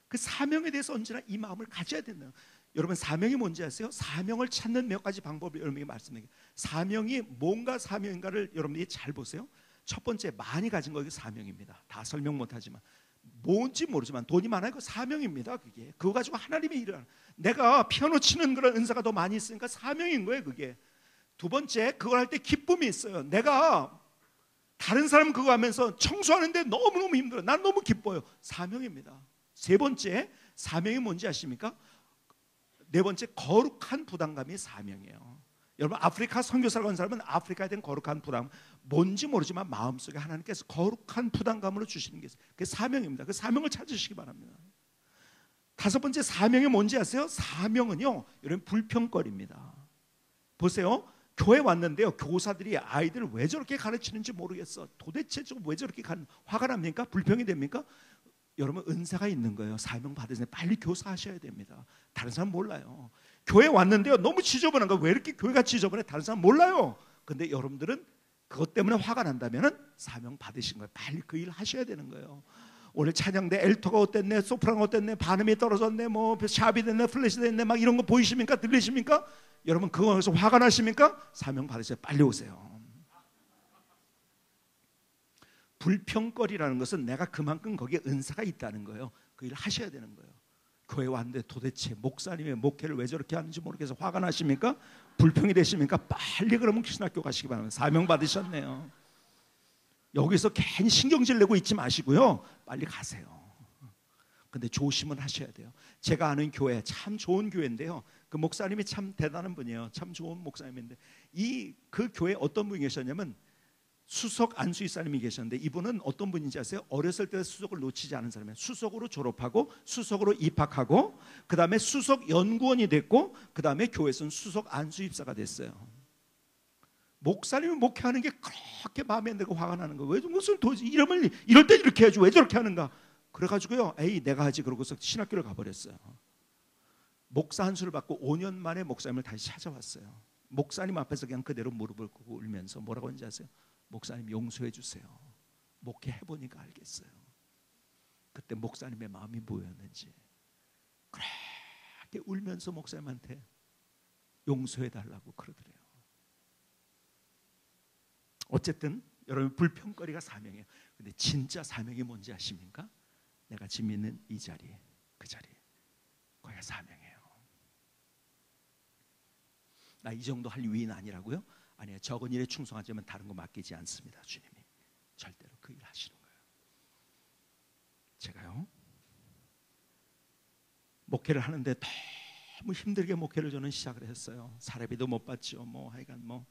그 사명에 대해서 언제나 이 마음을 가져야 된다. 여러분, 사명이 뭔지 아세요? 사명을 찾는 몇 가지 방법을 여러분에게 말씀드릴게요. 사명이 뭔가 사명인가를 여러분들이 잘 보세요. 첫 번째, 많이 가진 거, 이게 사명입니다. 다 설명 못하지만 뭔지 모르지만 돈이 많아요. 그 사명입니다. 그게 그거 가지고 하나님의 일을 하는, 내가 피아노 치는 그런 은사가 더 많이 있으니까 사명인 거예요. 그게. 두 번째, 그걸 할 때 기쁨이 있어요. 내가 다른 사람 그거 하면서 청소하는데 너무너무 힘들어요. 난 너무 기뻐요. 사명입니다. 세 번째, 사명이 뭔지 아십니까? 네 번째, 거룩한 부담감이 사명이에요. 여러분, 아프리카 선교사를 간 사람은 아프리카에 대한 거룩한 부담, 뭔지 모르지만 마음속에 하나님께서 거룩한 부담감으로 주시는 게 있어요. 그게 사명입니다. 그 사명을 찾으시기 바랍니다. 다섯 번째, 사명이 뭔지 아세요? 사명은요, 여러분, 불평거리입니다. 보세요. 교회 왔는데요, 교사들이 아이들을 왜 저렇게 가르치는지 모르겠어. 도대체 왜 저렇게 화가 납니까? 불평이 됩니까? 여러분, 은사가 있는 거예요. 사명 받으세요. 빨리 교사하셔야 됩니다. 다른 사람 몰라요. 교회 왔는데요, 너무 지저분한 거, 왜 이렇게 교회가 지저분해? 다른 사람 몰라요. 근데 여러분들은 그것 때문에 화가 난다면 사명 받으신 거예요. 빨리 그 일 하셔야 되는 거예요. 오늘 찬양대 엘토가 어땠네, 소프라노가 어땠네, 반음이 떨어졌네, 뭐 샵이 됐네, 플래시 됐네, 막 이런 거 보이십니까? 들리십니까? 여러분, 그거에서 화가 나십니까? 사명 받으세요. 빨리 오세요. 불평거리라는 것은 내가 그만큼 거기에 은사가 있다는 거예요. 그 일을 하셔야 되는 거예요. 교회 왔는데 도대체 목사님의 목회를 왜 저렇게 하는지 모르겠어. 화가 나십니까? 불평이 되십니까? 빨리 그러면 귀신학교 가시기 바랍니다. 사명 받으셨네요. 여기서 괜히 신경질 내고 있지 마시고요, 빨리 가세요. 근데 조심은 하셔야 돼요. 제가 아는 교회, 참 좋은 교회인데요, 그 목사님이 참 대단한 분이에요. 참 좋은 목사님인데, 그 교회에 어떤 분이 계셨냐면 수석 안수이사님이 계셨는데, 이분은 어떤 분인지 아세요? 어렸을 때 수석을 놓치지 않은 사람이에요. 수석으로 졸업하고 수석으로 입학하고 그 다음에 수석 연구원이 됐고 그 다음에 교회에서는 수석 안수입사가 됐어요. 목사님이 목회하는 게 그렇게 마음에 안 들고 화가 나는 거예요. 왜 무슨 도저히 이럴 때 이렇게 해야지 왜 저렇게 하는가? 그래가지고요, 에이 내가 하지 그러고서 신학교를 가버렸어요. 목사 한 수를 받고 5년 만에 목사님을 다시 찾아왔어요. 목사님 앞에서 그냥 그대로 무릎을 꿇고 울면서 뭐라고 하는지 아세요? 목사님 용서해 주세요. 목회해보니까 알겠어요. 그때 목사님의 마음이 뭐였는지. 그렇게 울면서 목사님한테 용서해달라고 그러더래요. 어쨌든 여러분, 불평거리가 사명이에요. 근데 진짜 사명이 뭔지 아십니까? 내가 지금 있는 이 자리, 그 자리, 거기가 사명이에요. 나 이 정도 할 위인 아니라고요? 아니에요. 적은 일에 충성하자면 다른 거 맡기지 않습니다. 주님이 절대로 그 일 하시는 거예요. 제가요, 목회를 하는데 너무 힘들게 목회를 저는 시작을 했어요. 사례비도 못 받죠. 뭐 하여간 뭐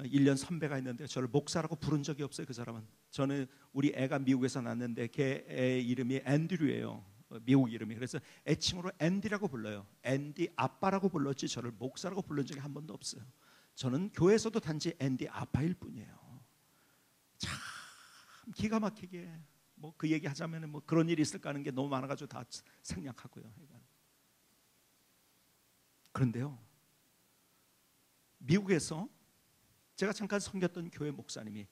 1년 선배가 있는데 저를 목사라고 부른 적이 없어요. 그 사람은. 저는 우리 애가 미국에서 났는데 걔 애 이름이 앤드류예요. 미국 이름이. 그래서 애칭으로 앤디라고 불러요. 앤디 아빠라고 불렀지 저를 목사라고 불른 적이 한 번도 없어요. 저는 교회에서도 단지 앤디 아빠일 뿐이에요. 참 기가 막히게 뭐 그 얘기 하자면 뭐 그런 일이 있을까 하는 게 너무 많아가지고 다 생략하고요. 그런데요, 미국에서 제가 잠깐 섬겼던 교회 목사님이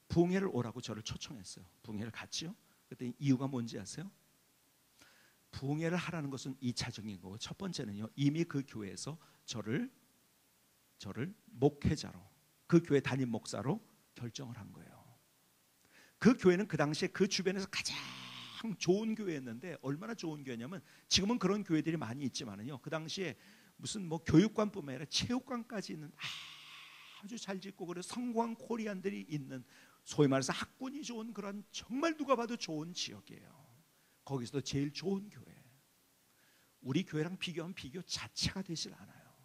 부흥회를 오라고 저를 초청했어요. 부흥회를 갔지요. 그때 이유가 뭔지 아세요? 부흥회를 하라는 것은 2차적인 거고, 첫 번째는요, 이미 그 교회에서 저를 목회자로, 그 교회 담임 목사로 결정을 한 거예요. 그 교회는 그 당시에 그 주변에서 가장 좋은 교회였는데, 얼마나 좋은 교회냐면, 지금은 그런 교회들이 많이 있지만은요, 그 당시에 무슨 뭐 교육관뿐만 아니라 체육관까지 있는 아주 잘 짓고 그래서 성공한 코리안들이 있는, 소위 말해서 학군이 좋은 그런 정말 누가 봐도 좋은 지역이에요. 거기서도 제일 좋은 교회. 우리 교회랑 비교하면 비교 자체가 되질 않아요.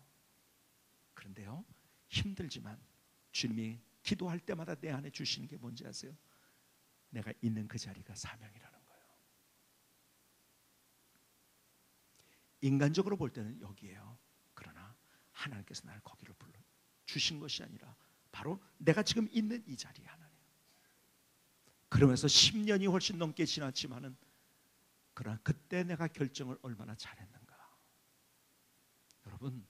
그런데요, 힘들지만 주님이 기도할 때마다 내 안에 주시는 게 뭔지 아세요? 내가 있는 그 자리가 사명이라는 거예요. 인간적으로 볼 때는 여기에요. 그러나 하나님께서 나를 거기를 불러 주신 것이 아니라 바로 내가 지금 있는 이 자리에 하나님. 그러면서 10년이 훨씬 넘게 지났지만은, 그러나 그때 내가 결정을 얼마나 잘했는가. 여러분,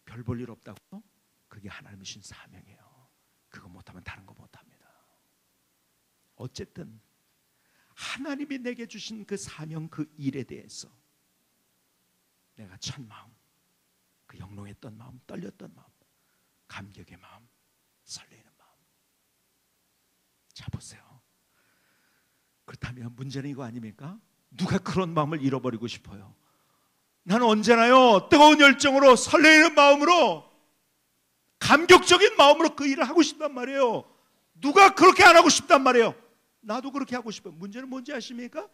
별 볼 일 없다고? 그게 하나님이 주신 사명이에요. 그거 못하면 다른 거 못합니다. 어쨌든 하나님이 내게 주신 그 사명, 그 일에 대해서 내가 첫 마음, 그 영롱했던 마음, 떨렸던 마음, 감격의 마음, 설레는 마음. 자, 보세요. 그렇다면 문제는 이거 아닙니까? 누가 그런 마음을 잃어버리고 싶어요? 나는 언제나요, 뜨거운 열정으로, 설레는 마음으로, 감격적인 마음으로 그 일을 하고 싶단 말이에요. 누가 그렇게 안 하고 싶단 말이에요? 나도 그렇게 하고 싶어요. 문제는 뭔지 아십니까?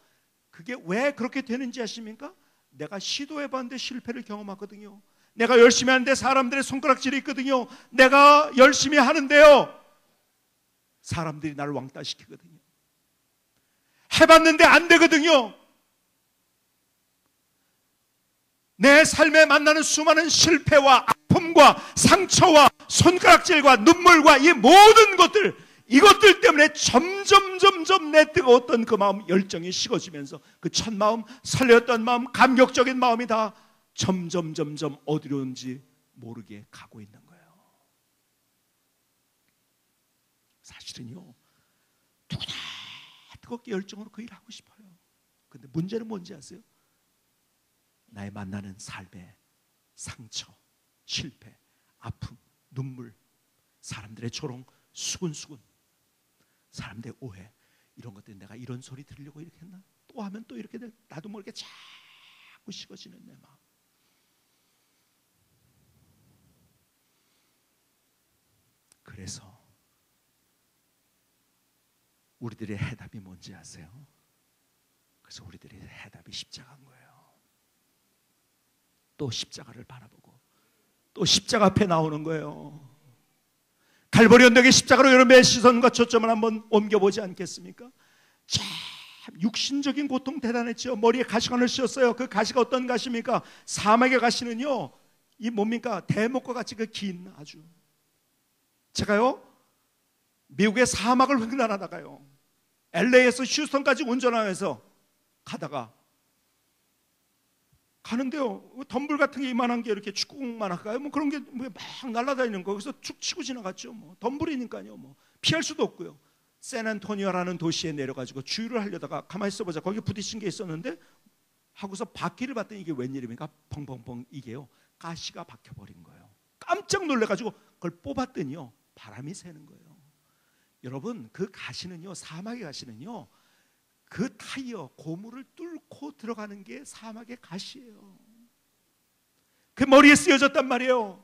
그게 왜 그렇게 되는지 아십니까? 내가 시도해봤는데 실패를 경험하거든요. 내가 열심히 하는데 사람들의 손가락질이 있거든요. 내가 열심히 하는데요, 사람들이 나를 왕따시키거든요. 해봤는데 안 되거든요. 내 삶에 만나는 수많은 실패와 아픔과 상처와 손가락질과 눈물과 이 모든 것들, 이것들 때문에 점점 내 뜨거웠던 그 마음, 열정이 식어지면서 그 첫 마음, 설레었던 마음, 감격적인 마음이 다 점점 어디로 온지 모르게 가고 있는 거예요. 사실은요, 누구나 뜨겁게 열정으로 그 일을 하고 싶어요. 근데 문제는 뭔지 아세요? 나의 만나는 삶의 상처, 실패, 아픔, 눈물, 사람들의 조롱, 수군수군, 사람들의 오해, 이런 것들이 내가 이런 소리 들으려고 이렇게 했나? 또 하면 또 이렇게 돼. 나도 모르게 자꾸 식어지는 내 마음. 그래서 우리들의 해답이 뭔지 아세요? 그래서 우리들의 해답이 십자가인 거예요. 또 십자가를 바라보고 또 십자가 앞에 나오는 거예요. 갈보리 언덕의 십자가로 여러분의 시선과 초점을 한번 옮겨보지 않겠습니까? 참 육신적인 고통 대단했죠. 머리에 가시관을 씌웠어요. 그 가시가 어떤 가시입니까? 사막의 가시는요, 이 뭡니까? 대목과 같이 그 긴, 아주. 제가요, 미국의 사막을 횡단하다가요, LA에서 휴스턴까지 운전하면서 가다가 가는데요, 덤불 같은 게 이만한 게 이렇게 축구공만 할까요? 뭐 그런 게 막 날아다니는 거, 그래서 축 치고 지나갔죠. 뭐 덤불이니까요, 뭐 피할 수도 없고요. 샌안토니오라는 도시에 내려가지고 주유를 하려다가 가만히 있어보자, 거기 부딪힌 게 있었는데 하고서 바퀴를 봤더니 이게 웬일입니까? 펑펑펑, 이게요, 가시가 박혀버린 거예요. 깜짝 놀래가지고 그걸 뽑았더니요, 바람이 새는 거예요. 여러분, 그 가시는요, 사막의 가시는요, 그 타이어, 고무를 뚫고 들어가는 게 사막의 가시예요. 그 머리에 쓰여졌단 말이에요.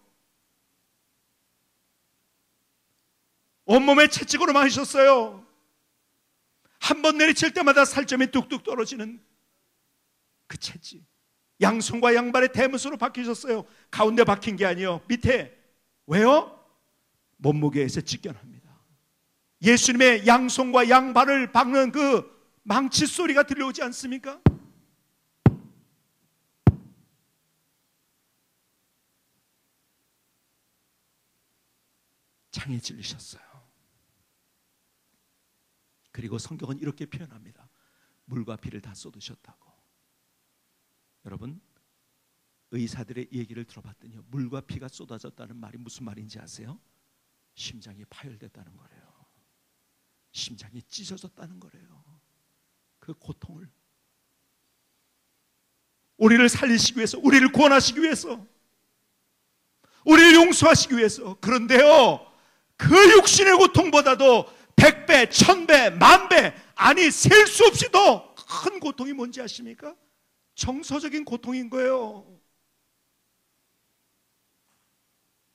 온몸에 채찍으로 맞으셨어요. 한 번 내리칠 때마다 살점이 뚝뚝 떨어지는 그 채찍. 양손과 양발에 대못으로 박히셨어요. 가운데 박힌 게 아니에요. 밑에. 왜요? 몸무게에서 찢겨납니다. 예수님의 양손과 양발을 박는 그 망치 소리가 들려오지 않습니까? 창에 찔리셨어요. 그리고 성경은 이렇게 표현합니다. 물과 피를 다 쏟으셨다고. 여러분, 의사들의 얘기를 들어봤더니 물과 피가 쏟아졌다는 말이 무슨 말인지 아세요? 심장이 파열됐다는 거래요. 심장이 찢어졌다는 거래요. 그 고통을, 우리를 살리시기 위해서, 우리를 구원하시기 위해서, 우리를 용서하시기 위해서. 그런데요, 그 육신의 고통보다도 100배, 1000배, 10,000배, 아니 셀 수 없이 더 큰 고통이 뭔지 아십니까? 정서적인 고통인 거예요.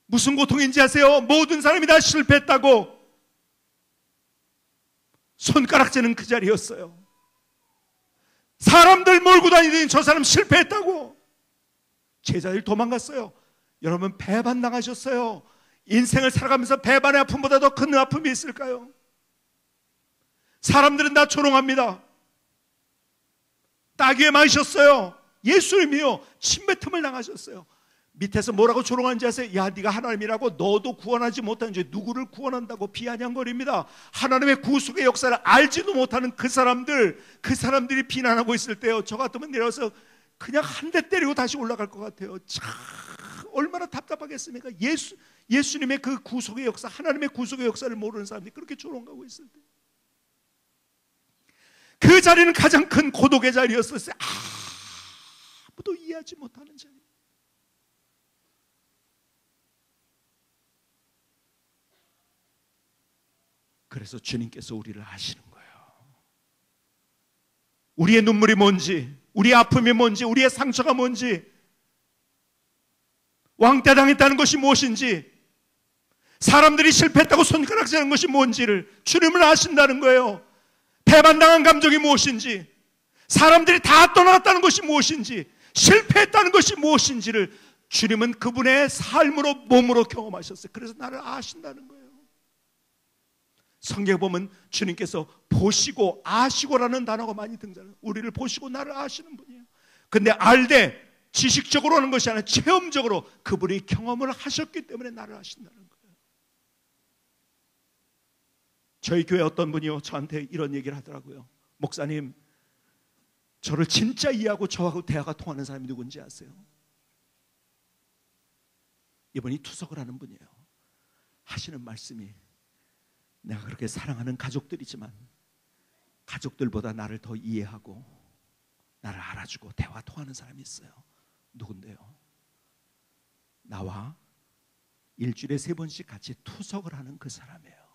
무슨 고통인지 아세요? 모든 사람이 다 실패했다고 손가락질은 그 자리였어요. 사람들 몰고 다니더니 저 사람 실패했다고 제자들이 도망갔어요. 여러분, 배반당하셨어요. 인생을 살아가면서 배반의 아픔보다 더 큰 아픔이 있을까요? 사람들은 다 조롱합니다. 따귀에 맞으셨어요. 예수님이요, 침뱉음을 당하셨어요. 밑에서 뭐라고 조롱하는지 아세요? 야, 네가 하나님이라고 너도 구원하지 못한 죄 누구를 구원한다고 비아냥거립니다. 하나님의 구속의 역사를 알지도 못하는 그 사람들이 비난하고 있을 때요, 저 같으면 내려서 그냥 한 대 때리고 다시 올라갈 것 같아요. 참 얼마나 답답하겠습니까? 예수님의 그 구속의 역사, 하나님의 구속의 역사를 모르는 사람들이 그렇게 조롱하고 있을 때, 그 자리는 가장 큰 고독의 자리였었어요. 아무도 이해하지 못하는 자리. 그래서 주님께서 우리를 아시는 거예요. 우리의 눈물이 뭔지, 우리의 아픔이 뭔지, 우리의 상처가 뭔지, 왕따당했다는 것이 무엇인지, 사람들이 실패했다고 손가락질하는 것이 뭔지를 주님을 아신다는 거예요. 배반당한 감정이 무엇인지, 사람들이 다 떠나갔다는 것이 무엇인지, 실패했다는 것이 무엇인지를 주님은 그분의 삶으로, 몸으로 경험하셨어요. 그래서 나를 아신다는 거예요. 성경에 보면 주님께서 보시고 아시고라는 단어가 많이 등장해요. 우리를 보시고 나를 아시는 분이에요. 근데 알되 지식적으로 하는 것이 아니라 체험적으로 그분이 경험을 하셨기 때문에 나를 아신다는 거예요. 저희 교회 어떤 분이요, 저한테 이런 얘기를 하더라고요. 목사님, 저를 진짜 이해하고 저하고 대화가 통하는 사람이 누군지 아세요? 이분이 투석을 하는 분이에요. 하시는 말씀이, 내가 그렇게 사랑하는 가족들이지만 가족들보다 나를 더 이해하고 나를 알아주고 대화 통하는 사람이 있어요. 누군데요? 나와 일주일에 3번씩 같이 투석을 하는 그 사람이에요.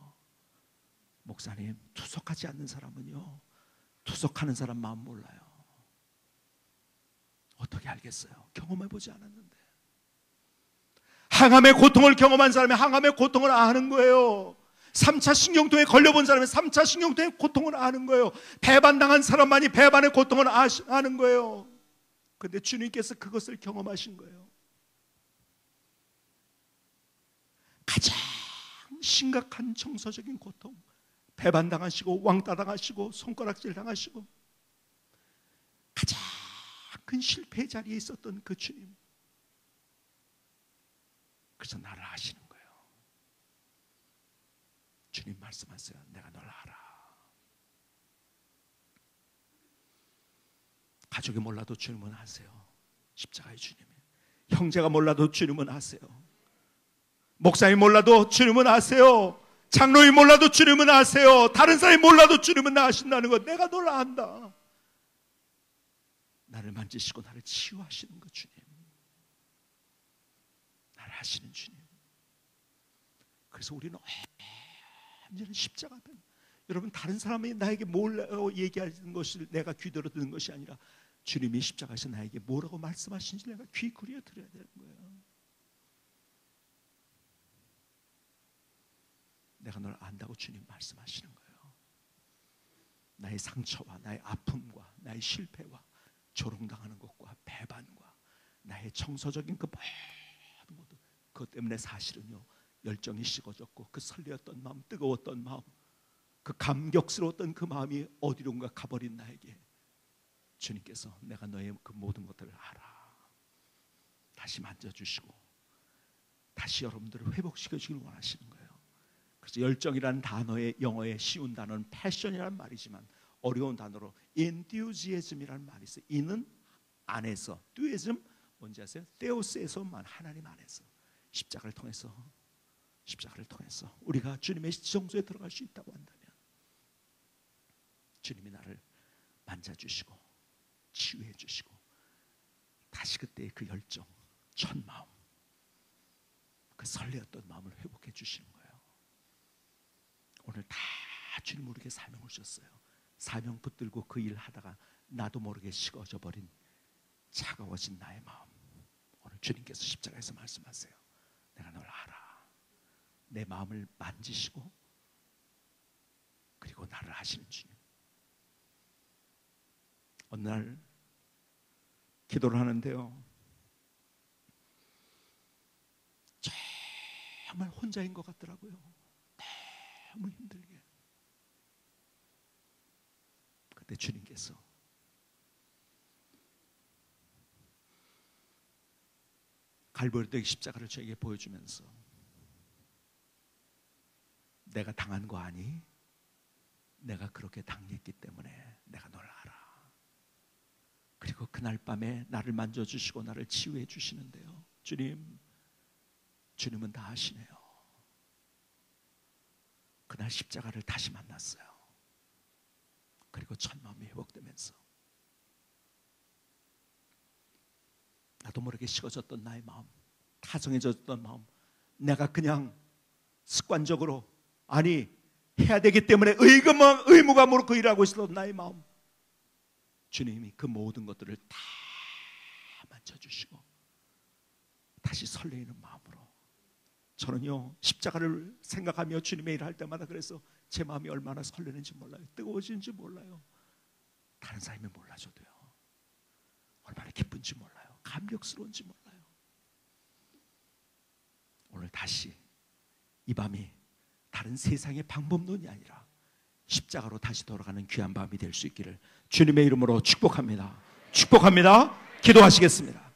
목사님, 투석하지 않는 사람은요, 투석하는 사람 마음 몰라요. 어떻게 알겠어요? 경험해보지 않았는데. 항암의 고통을 경험한 사람이 항암의 고통을 아는 거예요. 3차 신경통에 걸려본 사람이 3차 신경통의 고통을 아는 거예요. 배반당한 사람만이 배반의 고통을 아는 거예요. 그런데 주님께서 그것을 경험하신 거예요. 가장 심각한 정서적인 고통, 배반당하시고 왕따당하시고 손가락질 당하시고 가장 큰 실패의 자리에 있었던 그 주님, 그래서 나를 아시는 거예요. 주님 말씀하세요. 내가 널 알아. 가족이 몰라도 주님은 아세요. 십자가의 주님이. 형제가 몰라도 주님은 아세요. 목사님이 몰라도 주님은 아세요. 장로님이 몰라도 주님은 아세요. 다른 사람이 몰라도 주님은 나 아신다는 것. 내가 널 안다. 나를 만지시고 나를 치유하시는 것, 주님. 나를 아시는 주님. 그래서 우리는 완전히 십자가 앞에, 여러분, 다른 사람이 나에게 뭘 얘기하는 것을 내가 귀들어 듣는 것이 아니라 주님이 십자가에서 나에게 뭐라고 말씀하시는지 내가 귀 기울여 들어야 되는 거예요. 내가 널 안다고 주님 말씀하시는 거예요. 나의 상처와 나의 아픔과 나의 실패와 조롱당하는 것과 배반과 나의 정서적인 그 모든 것들, 그것 때문에 사실은요, 열정이 식어졌고 그 설레었던 마음, 뜨거웠던 마음, 그 감격스러웠던 그 마음이 어디론가 가버린 나에게 주님께서 내가 너의 그 모든 것들을 알아, 다시 만져주시고 다시 여러분들을 회복시켜주길 원하시는 거예요. 그래서 열정이라는 단어의 영어의 쉬운 단어는 패션이라는 말이지만 어려운 단어로 enthusiasm이라는 말이 있어요. 이는 안에서, 듀에즘 뭔지 아세요? 테오스에서만, 하나님 안에서 십자가를 통해서 우리가 주님의 정소에 들어갈 수 있다고 한다면 주님이 나를 만져주시고 치유해 주시고 다시 그때의 그 열정, 첫 마음, 그 설레었던 마음을 회복해 주시는 거예요. 오늘 다 주님 우리에게 사명을 주셨어요. 사명 붙들고 그 일 하다가 나도 모르게 식어져 버린 차가워진 나의 마음, 오늘 주님께서 십자가에서 말씀하세요. 내가 널 알아. 내 마음을 만지시고 그리고 나를 아시는 주님. 어느 날 기도를 하는데요, 정말 혼자인 것 같더라고요. 너무 힘들게. 그때 주님께서 갈보리 십자가를 저에게 보여주면서 내가 당한 거 아니? 내가 그렇게 당했기 때문에 내가 널 알아. 그리고 그날 밤에 나를 만져주시고 나를 치유해 주시는데요, 주님은 다 아시네요. 그날 십자가를 다시 만났어요. 그리고 첫 마음이 회복되면서 나도 모르게 식어졌던 나의 마음, 타성해졌던 마음, 내가 그냥 습관적으로 해야 되기 때문에 의무감으로 그 일을 하고 있었던 나의 마음, 주님이 그 모든 것들을 다 만져주시고 다시 설레이는 마음으로, 저는요 십자가를 생각하며 주님의 일을 할 때마다 그래서 제 마음이 얼마나 설레는지 몰라요. 뜨거워지는지 몰라요. 다른 사람이 몰라줘도요 얼마나 기쁜지 몰라요. 감격스러운지 몰라요. 오늘 다시 이 밤이 다른 세상의 방법론이 아니라 십자가로 다시 돌아가는 귀한 밤이 될 수 있기를 주님의 이름으로 축복합니다. 축복합니다. 기도하시겠습니다.